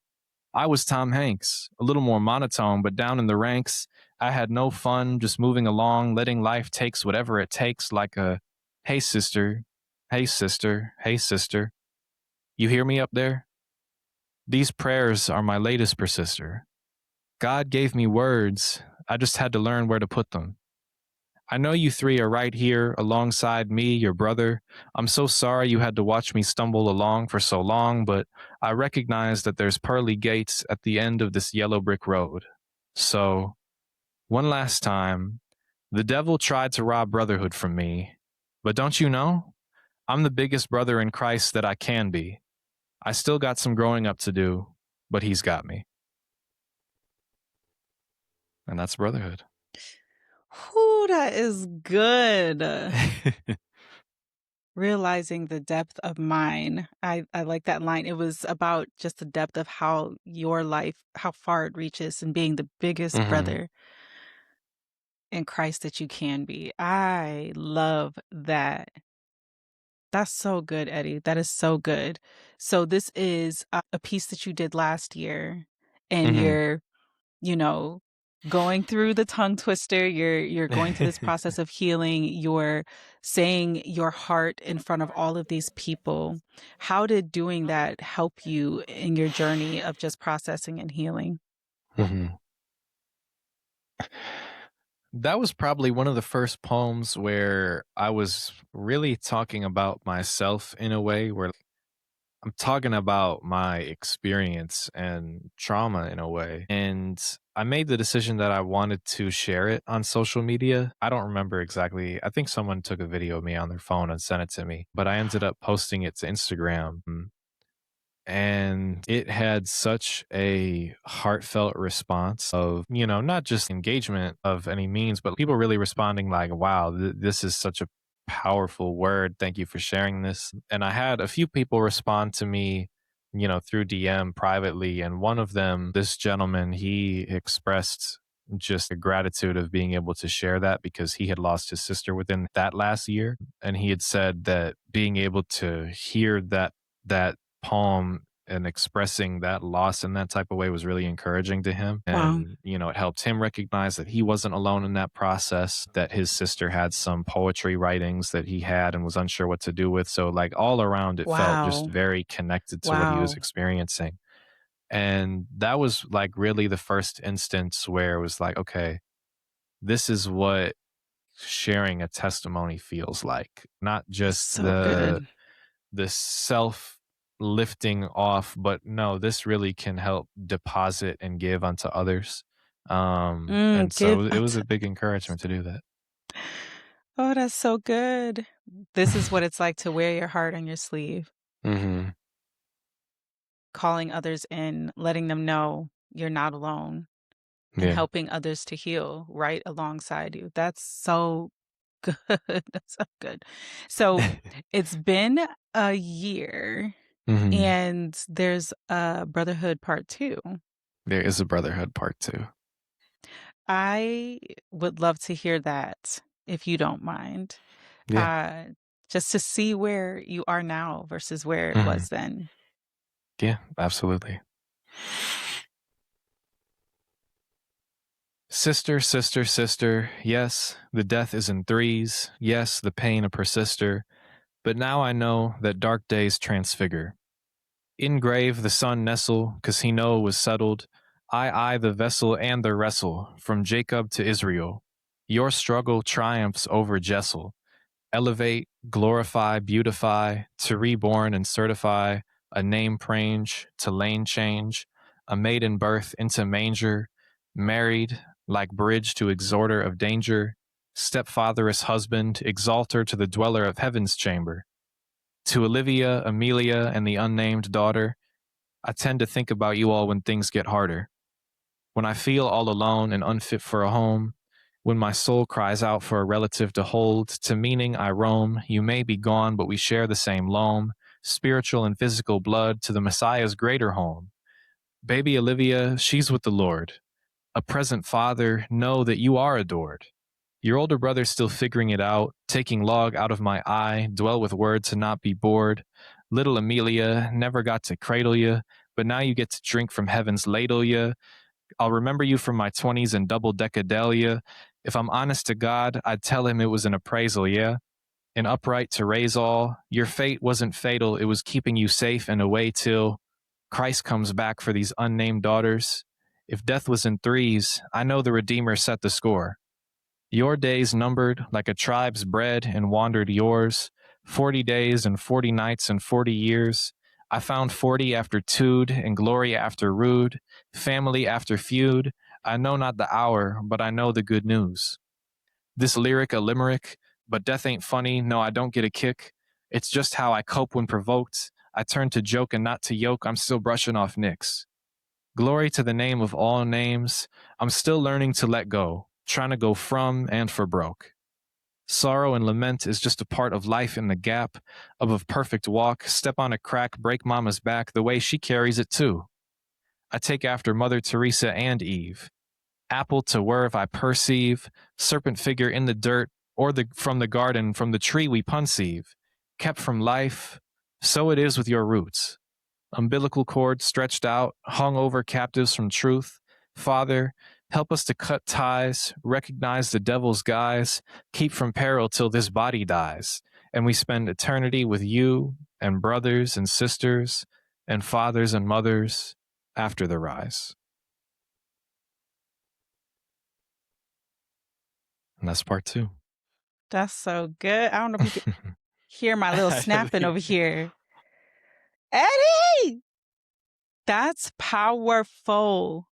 I was Tom Hanks, a little more monotone, but down in the ranks, I had no fun, just moving along, letting life takes whatever it takes, like a, hey sister, hey sister, hey sister. You hear me up there? These prayers are my latest persister. God gave me words, I just had to learn where to put them. I know you 3 are right here alongside me, your brother. I'm so sorry you had to watch me stumble along for so long, but I recognize that there's pearly gates at the end of this yellow brick road. So, one last time, the devil tried to rob brotherhood from me, but don't you know? I'm the biggest brother in Christ that I can be. I still got some growing up to do, but he's got me. And that's brotherhood. Whew, that is good. Realizing the depth of mine. I like that line. It was about just the depth of how your life, how far it reaches, and being the biggest Mhm. brother in Christ that you can be. I love that. That's so good, Eddie. That is so good. So this is a piece that you did last year, and Mhm. you're, you know, going through the tongue twister. You're going through this process of healing. You're saying your heart in front of all of these people. How did doing that help you in your journey of just processing and healing? Mhm. That was probably one of the first poems where I was really talking about myself in a way where I'm talking about my experience and trauma in a way. And I made the decision that I wanted to share it on social media. I don't remember exactly. I think someone took a video of me on their phone and sent it to me, but I ended up posting it to Instagram. And it had such a heartfelt response of, not just engagement of any means, but people really responding like, wow, this is such a powerful word. Thank you for sharing this. And I had a few people respond to me, through DM privately. And one of them, this gentleman, he expressed just the gratitude of being able to share that because he had lost his sister within that last year. And he had said that being able to hear that poem and expressing that loss in that type of way was really encouraging to him. Wow. And, it helped him recognize that he wasn't alone in that process, that his sister had some poetry writings that he had and was unsure what to do with. So, like, all around, it felt just Wow. very connected to what he was Wow. experiencing. And that was like really the first instance where it was like, okay, this is what sharing a testimony feels like, not just So the good. self lifting off, but no, this really can help deposit and give unto others. And Give so it was unto a big others. encouragement to do that. Oh, that's so good. This is what it's like to wear your heart on your sleeve, Hmm. calling others in, letting them know. you're not alone and Yeah. helping others to heal right alongside you. That's so good. That's so good. So it's been a year Mhm. and there's a Brotherhood Part II. There is a Brotherhood Part II. I would love to hear that if you don't mind. Yeah. Uh, just to see where you are now versus where it Mhm. was then. Yeah, absolutely. Sister, sister, sister, yes, the death is in threes, yes, the pain a persister, but now I know that dark days transfigure. In grave the sun nestle, 'cause he know it was settled. I the vessel and the wrestle, from Jacob to Israel. Your struggle triumphs over Jessel. Elevate, glorify, beautify, to reborn and certify, a name prange, to lane change, a maiden birth into manger, married, like bridge to exhorter of danger, stepfatheress husband, exalter to the dweller of heaven's chamber. To Olivia, Amelia, and the unnamed daughter, I tend to think about you all when things get harder. When I feel all alone and unfit for a home, when my soul cries out for a relative to hold, to meaning I roam, you may be gone, but we share the same loam, spiritual and physical blood to the Messiah's greater home. Baby Olivia, she's with the Lord. A present father, know that you are adored. Your older brother's still figuring it out, taking log out of my eye, dwell with words to not be bored. Little Amelia never got to cradle you, but now you get to drink from heaven's ladle you. I'll remember you from my 20s in double decadelia. If I'm honest to God, I'd tell him it was an appraisal, yeah? An upright to raise all. Your fate wasn't fatal, it was keeping you safe and away till Christ comes back for these unnamed daughters. If death was in threes, I know the Redeemer set the score. Your days numbered like a tribe's bred and wandered yours. 40 days and 40 nights and 40 years. I found 40 after tude and glory after rude, family after feud. I know not the hour, but I know the good news. This lyric a limerick, but death ain't funny. No, I don't get a kick. It's just how I cope when provoked. I turn to joke and not to yoke. I'm still brushing off nicks. Glory to the name of all names. I'm still learning to let go, trying to go from and for broke. Sorrow and lament is just a part of life in the gap of a perfect walk. Step on a crack, break mama's back the way she carries it too. I take after Mother Teresa and Eve. Apple to wherever I perceive, serpent figure in the dirt, or from the garden, from the tree we conceive. Kept from life, so it is with your roots umbilical cord stretched out, hung over captives from truth. Father, help us to cut ties, recognize the devil's guise, keep from peril till this body dies, and we spend eternity with you and brothers and sisters and fathers and mothers after the rise. And that's part two. That's so good. I don't know if you could hear my little snapping over here. Eddie! That's powerful.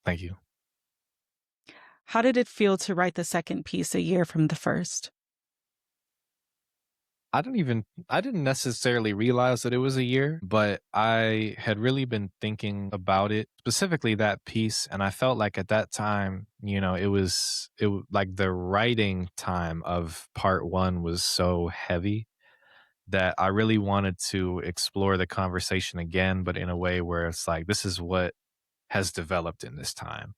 Thank you. How did it feel to write the second piece a year from the first? I didn't necessarily realize that it was a year, but I had really been thinking about it, specifically that piece. And I felt like at that time, like the writing time of part one was so heavy that I really wanted to explore the conversation again, but in a way where it's like, this is what has developed in this time.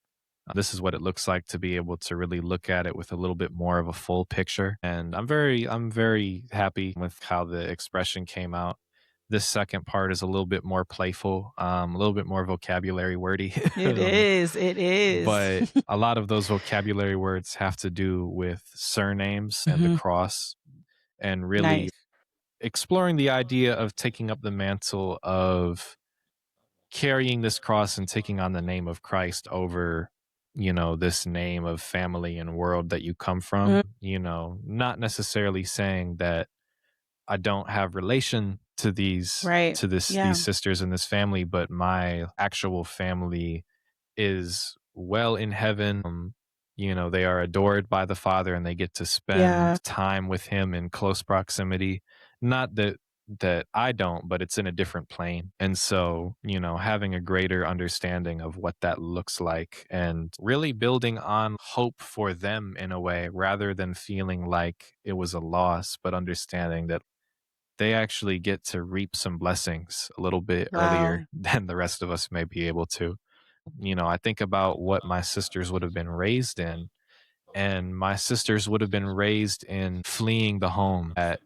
This is what it looks like to be able to really look at it with a little bit more of a full picture. And I'm very happy with how the expression came out. This second part is a little bit more playful, a little bit more vocabulary wordy. It is. It is. But a lot of those vocabulary words have to do with surnames and the Mhm. cross and really Nice. exploring the idea of taking up the mantle of carrying this cross and taking on the name of Christ over, this name of family and world that you come Mm, from, not necessarily saying that I don't have relation to right. these Yeah. sisters in this family, but my actual family is well in heaven. They are adored by the Father and they get to Yeah. spend time with him in close proximity. Not that that I don't, but it's in a different plane. And so, having a greater understanding of what that looks like and really building on hope for them in a way rather than feeling like it was a loss, but understanding that they actually get to reap some blessings a little bit Wow. earlier than the rest of us may be able to. I think about what my sisters would have been raised in, and my sisters would have been raised in fleeing the home. At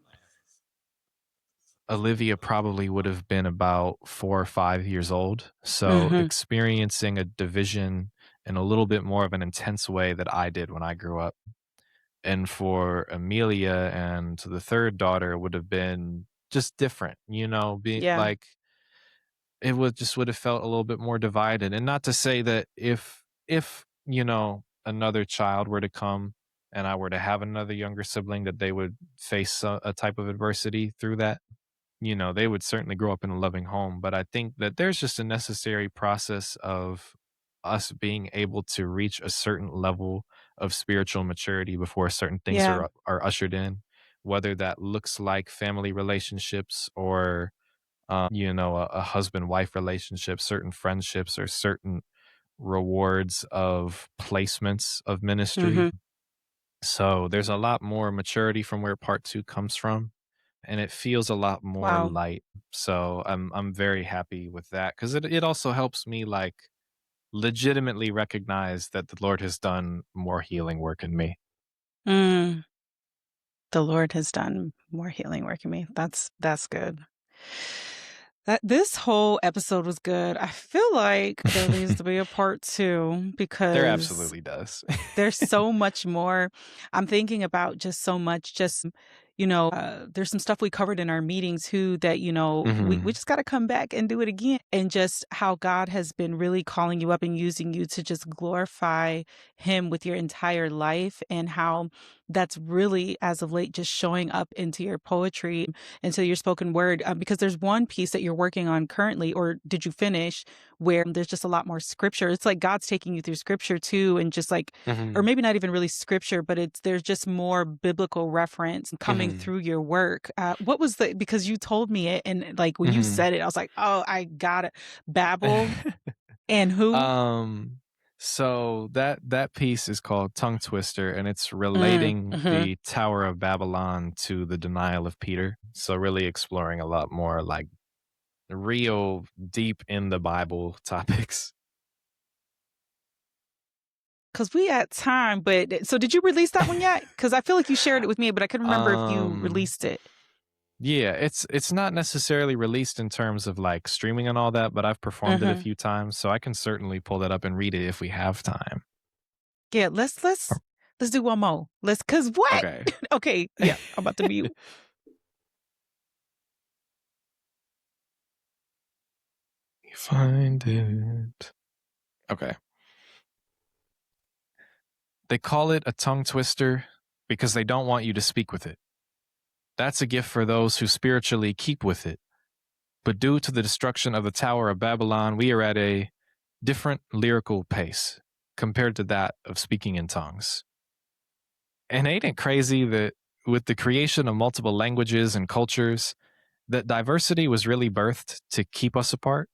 Olivia probably would have been about 4 or 5 years old. So Mhm. experiencing a division in a little bit more of an intense way that I did when I grew up. And for Amelia and the third daughter would have been just different, be Yeah. like would have felt a little bit more divided. And not to say that if another child were to come and I were to have another younger sibling, that they would face a type of adversity through that. They would certainly grow up in a loving home, but I think that there's just a necessary process of us being able to reach a certain level of spiritual maturity before certain things Yeah. are ushered in, whether that looks like family relationships or a husband wife relationship, certain friendships, or certain rewards of placements of ministry. Mhm. So there's a lot more maturity from where part two comes from, and it feels a lot more Wow. light. So I'm very happy with that because it also helps me like legitimately recognize that the Lord has done more healing work in me. Mm. The Lord has done more healing work in me. That's good. That this whole episode was good. I feel like there needs to be a part 2 There because absolutely does. there's so much more. I'm thinking about just so much, there's some stuff we covered in our meeting too that, we Hmm. just got to come back and do it again. And just how God has been really calling you up and using you to just glorify Him with your entire life, and how that's really, as of late, just showing up into your poetry, into your spoken word. Because there's one piece that you're working on currently, or did you finish, where there's just a lot more scripture. It's like God's taking you through scripture too, and just like, or Hmm. maybe not even really scripture, but there's just more biblical reference coming Hmm. through your work. What was because you told me it, and like when you Hmm. said it, I was like, oh, I got it. Babel and who? Um, so that piece is called Tongue Twister, and it's relating Mm-hmm. the Tower of Babylon to the denial of Peter. So really exploring a lot more like real deep in the Bible topics. Because we had time, but so did you release that one yet? Because I feel like you shared it with me, but I couldn't remember if you Um, released it. yeah, it's not necessarily released in terms of like streaming and all that, but I've performed it a Mm-hmm. few times, so I can certainly pull that up and read it if we have time. Yeah, let's do one more. Cause what? Okay. Okay, yeah, I'm about to mute. Find it. Okay. They call it a tongue twister because they don't want you to speak with it. That's a gift for those who spiritually keep with it. But due to the destruction of the Tower of Babylon, we are at a different lyrical pace compared to that of speaking in tongues. And ain't it crazy that with the creation of multiple languages and cultures, that diversity was really birthed to keep us apart?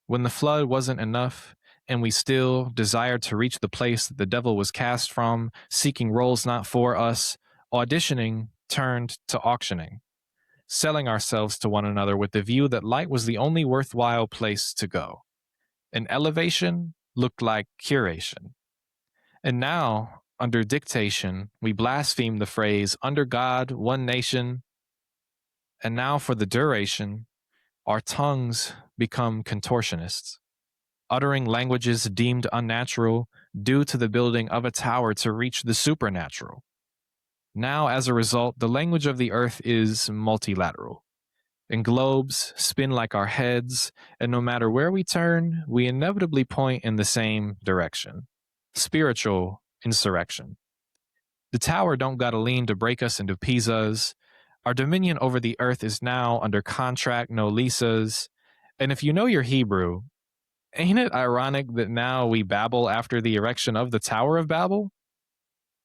When the flood wasn't enough, and we still desired to reach the place that the devil was cast from, seeking roles not for us, auditioning turned to auctioning, selling ourselves to one another with the view that light was the only worthwhile place to go. And elevation looked like curation. And now, under dictation, we blaspheme the phrase, under God, one nation. And now, for the duration, our tongues become contortionists, uttering languages deemed unnatural due to the building of a tower to reach the supernatural. Now, as a result, the language of the earth is multilateral, and globes spin like our heads, and no matter where we turn, we inevitably point in the same direction. Spiritual insurrection. The tower don't gotta lean to break us into Pisas. Our dominion over the earth is now under contract, no leases. And if you know your Hebrew, ain't it ironic that now we babble after the erection of the Tower of Babel?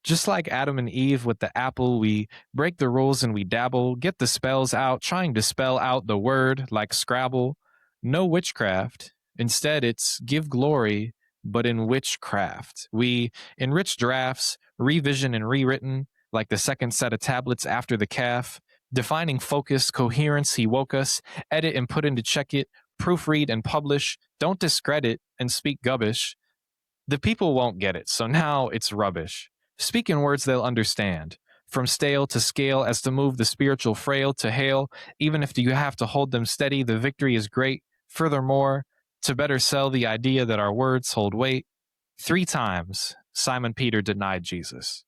Just like Adam and Eve with the apple, we break the rules and we dabble, get the spells out, trying to spell out the word like Scrabble. No witchcraft. Instead, it's give glory, but in witchcraft. We enrich drafts, revision and rewritten, like the second set of tablets after the calf. Defining focus, coherence, he woke us, edit and put into check it, proofread and publish, don't discredit and speak gubbish. The people won't get it, so now it's rubbish. Speak in words they'll understand. From stale to scale, as to move the spiritual frail to hail, even if you have to hold them steady, the victory is great. Furthermore, to better sell the idea that our words hold weight, 3 times Simon Peter denied Jesus.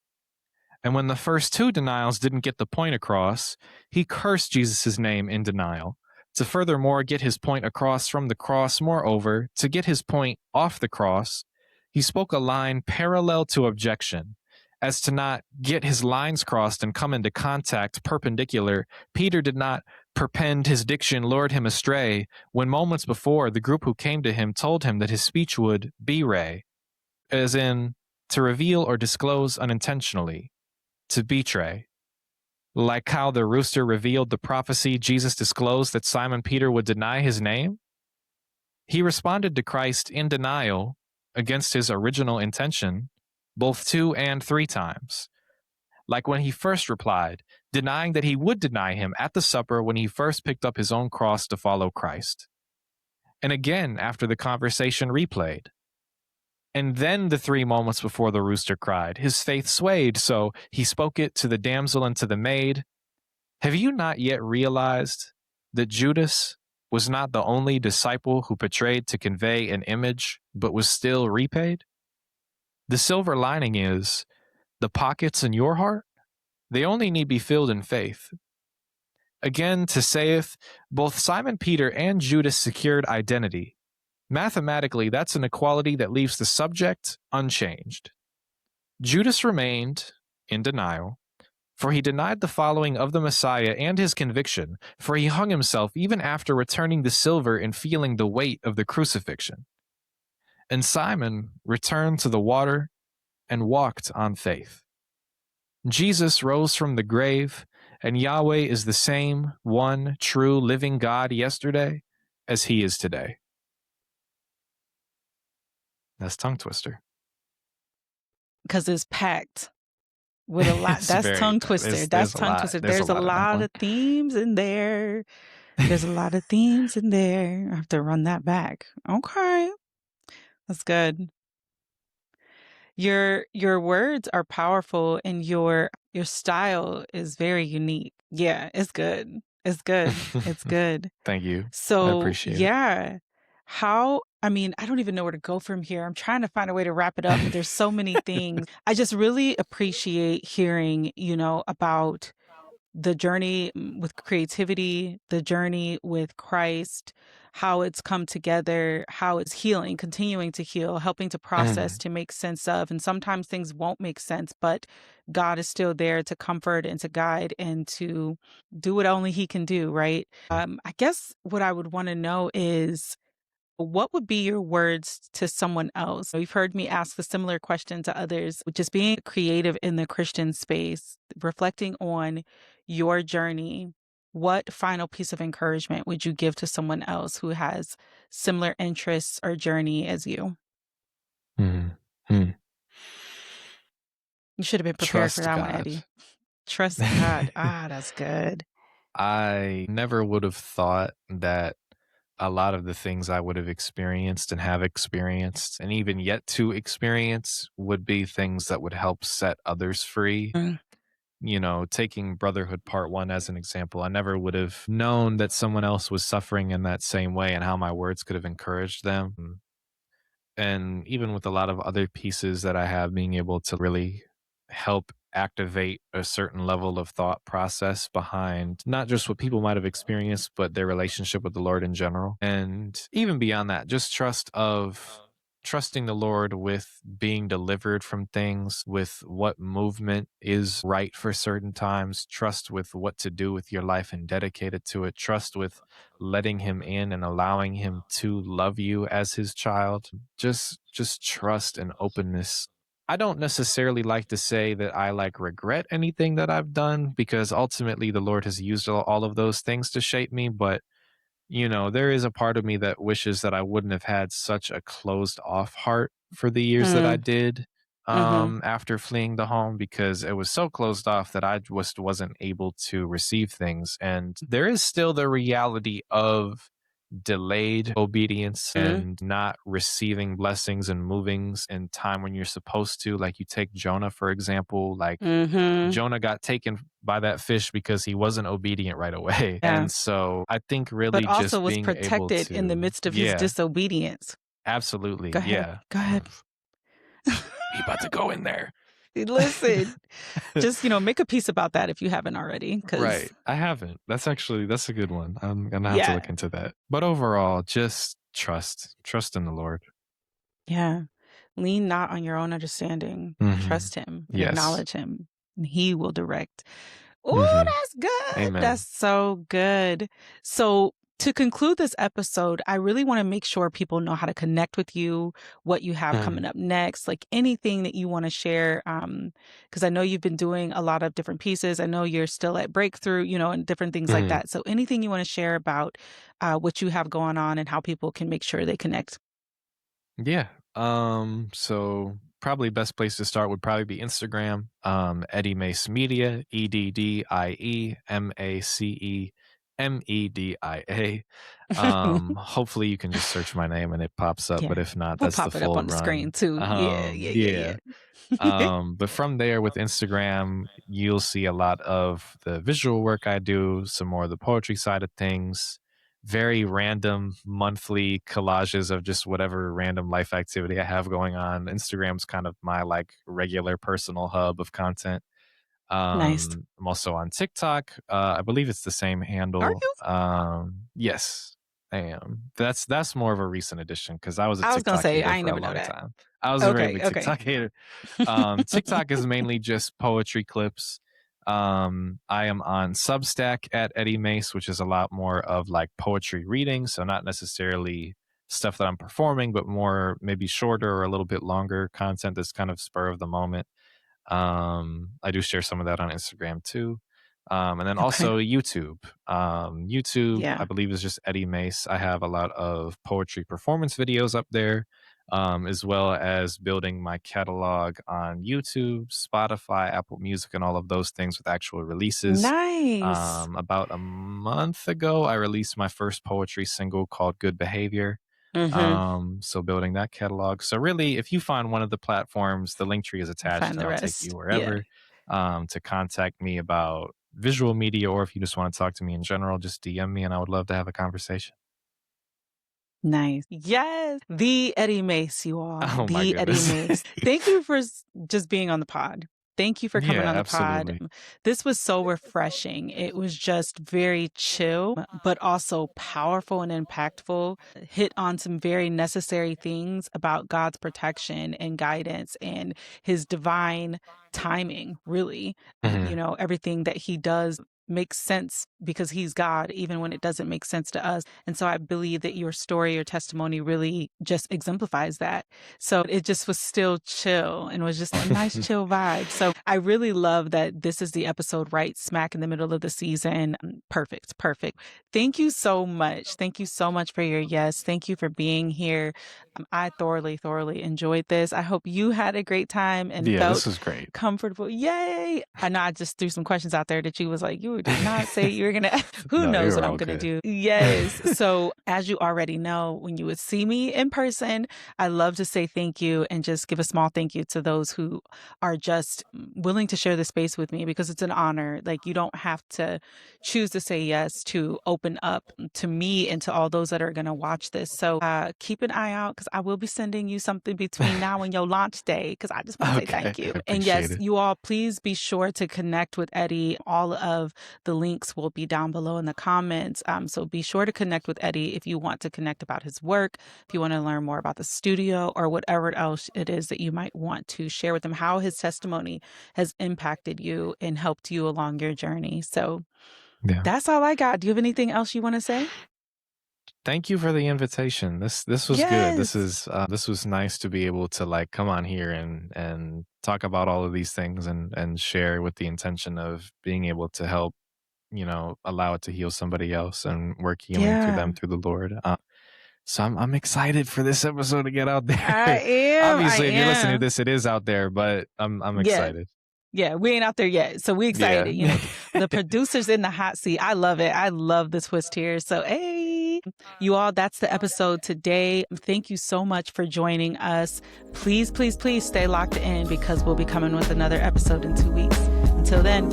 And when the first 2 denials didn't get the point across, he cursed Jesus' name in denial. To furthermore get his point across from the cross, moreover, to get his point off the cross, he spoke a line parallel to objection. As to not get his lines crossed and come into contact perpendicular, Peter did not perpend his diction, lured him astray, when moments before the group who came to him told him that his speech would be ray, as in to reveal or disclose unintentionally, to betray. Like how the rooster revealed the prophecy Jesus disclosed that Simon Peter would deny his name? He responded to Christ in denial against his original intention, both 2 and 3 times. Like when he first replied, denying that he would deny him at the supper when he first picked up his own cross to follow Christ. And again after the conversation replayed. And then the 3 moments before the rooster cried, his faith swayed, so he spoke it to the damsel and to the maid. Have you not yet realized that Judas was not the only disciple who betrayed to convey an image, but was still repaid? The silver lining is, the pockets in your heart, they only need be filled in faith. Again, to saith, both Simon Peter and Judas secured identity. Mathematically, that's an equality that leaves the subject unchanged. Judas remained in denial, for he denied the following of the Messiah and his conviction, for he hung himself even after returning the silver and feeling the weight of the crucifixion. And Simon returned to the water and walked on faith. Jesus rose from the grave, and Yahweh is the same one true living God yesterday as he is today. That's tongue twister. Because it's packed with a lot. That's tongue twister. That's tongue twister. There's a lot of themes in there. There's a lot of themes in there. I have to run that back. Okay. That's good. Your words are powerful and your style is very unique. Yeah, it's good. It's good. It's good. Thank you. I So, appreciate it. yeah. I don't even know where to go from here. I'm trying to find a way to wrap it up, but there's so many things. I just really appreciate hearing, about the journey with creativity, the journey with Christ, how it's come together, how it's healing, continuing to heal, helping to process, to make sense of. And sometimes things won't make sense, but God is still there to comfort and to guide and to do what only He can do, right? I guess what I would want to know is, what would be your words to someone else? You've heard me ask a similar question to others, just being creative in the Christian space, reflecting on your journey. What final piece of encouragement would you give to someone else who has similar interests or journey as you? Mm-hmm. You should have been prepared for that one, Eddie. Trust God. That's good. I never would have thought that a lot of the things I would have experienced and have experienced and even yet to experience would be things that would help set others free. Taking Brotherhood Part I as an example, I never would have known that someone else was suffering in that same way and how my words could have encouraged them. And even with a lot of other pieces that I have, being able to really help activate a certain level of thought process behind not just what people might have experienced, but their relationship with the Lord in general. And even beyond that, just trusting the Lord with being delivered from things, with what movement is right for certain times, trust with what to do with your life and dedicated to it, trust with letting Him in and allowing Him to love you as His child. Just trust and openness I don't necessarily like to say that I like regret anything that I've done because ultimately the Lord has used all of those things to shape me. But, there is a part of me that wishes that I wouldn't have had such a closed off heart for the years that I Mm, did mhm, after fleeing the home because it was so closed off that I just wasn't able to receive things. And there is still the reality of delayed obedience mm, and not receiving blessings and movings in time when you're supposed to. Like you take Jonah, for example, like mhm. Jonah got taken by that fish because he wasn't obedient right away. Yeah, And so I think but really also just was being able protected in the to, midst of his yeah, disobedience. absolutely. Go ahead, Yeah. go ahead. He about to go in there. Listen, just, make a piece about that if you haven't already, because Right. I haven't. That's a good one. I'm gonna have to look yeah, into that. But overall, just trust in the Lord. yeah. Lean not on your own understanding. Hmm. Trust him and Yes. acknowledge him, and he will direct. Oh, Hmm. that's good. Amen. That's so good. So, to conclude this episode, I really want to make sure people know how to connect with you, what you have coming Mhm. up next, like anything that you want to share. Because I know you've been doing a lot of different pieces. I know you're still at Breakthrough, and different things like Mhm. that. So, anything you want to share about what you have going on and how people can make sure they connect. Yeah. So probably best place to start would probably be Instagram. Eddie Mace Media, EDDIEMACEMEDIA. Hopefully you can just search my name and it pops up, but Yeah. if not, We'll that's the pop it up full on the screen run. too. Yeah, yeah, yeah, Yeah. yeah. But from there with Instagram, you'll see a lot of the visual work I do, some more of the poetry side of things, very random monthly collages of just whatever random life activity I have going on. Instagram's kind of my like regular personal hub of content. Nice. I'm also on TikTok. I believe it's the same Are handle. you? Yes, I am. That's more of a recent addition because I was a I was gonna TikTok say, hater I ain't for a never know long that. time. I was a very Okay, big okay. TikTok hater. TikTok is mainly just poetry clips. I am on Substack at Eddie Mace, which is a lot more of like poetry reading. So not necessarily stuff that I'm performing, but more maybe shorter or a little bit longer content that's kind of spur of the moment. I do share some of that on Instagram too. And then Okay. also YouTube. YouTube, I Yeah. believe, is just Eddie Mace. I have a lot of poetry performance videos up there, as well as building my catalog on YouTube, Spotify, Apple Music, and all of those things with actual releases. Nice. About a month ago, I released my first poetry single called Good Behavior. Mhm. So building that catalog. So really, if you find one of the platforms, the link tree is I'll attached find and the I'll take you rest. Yeah. wherever to contact me about visual media, or if you just want to talk to me in general, just DM me and I would love to have a conversation. Nice. Yes. The Eddie Mace, you all. Oh my The Eddie goodness. Mace. Thank you for just being on the pod. Thank you for Yeah, coming on the pod. absolutely. This was so refreshing. It was just very chill, but also powerful and impactful. Hit on some very necessary things about God's protection and guidance and his divine timing, really. Hmm. Everything that he does makes sense because he's God, even when it doesn't make sense to us. And so I believe that your story, your testimony really just exemplifies that. So it just was still chill and was just a nice chill vibe. So I really love that this is the episode right smack in the middle of the season. Perfect. Perfect. Thank you so much. Thank you so much for your yes. Thank you for being here. I thoroughly, thoroughly enjoyed this. I hope you had a great time and Yeah, this felt was great. comfortable. Yay. I know I just threw some questions out there that you was like, you did not say you were going to, who No, knows you're what I'm all going to good. do. Yes. So as you already know, when you would see me in person, I love to say thank you and just give a small thank you to those who are just willing to share the space with me because it's an honor. Like you don't have to choose to say yes to open up to me and to all those that are going to watch this. So keep an eye out because I will be sending you something between now and your launch day because I just want to say Okay, thank you. I And appreciate yes, it. you all please be sure to connect with Eddie. All of the links will be down below in the comments. So be sure to connect with Eddie if you want to connect about his work, if you want to learn more about the studio or whatever else it is that you might want to share with him, how his testimony has impacted you and helped you along your journey. So Yeah. that's all I got. Do you have anything else you want to say? Thank you for the invitation. This was good. Yes. This was nice to be able to like come on here and talk about all of these things and share with the intention of being able to help, allow it to heal somebody else and work healing through them Yeah. through the Lord. So I'm excited for this episode to get out I there. am. I Obviously, if you're listening to am. this, it is out there, but I'm Yeah. excited. Yeah, we ain't out there yet. So we Yeah. excited. The producer's in the hot seat. I love it. I love the twist here. So, hey, you all, that's the episode today. Thank you so much for joining us. Please, please, please stay locked in because we'll be coming with another episode in 2 weeks. Until then,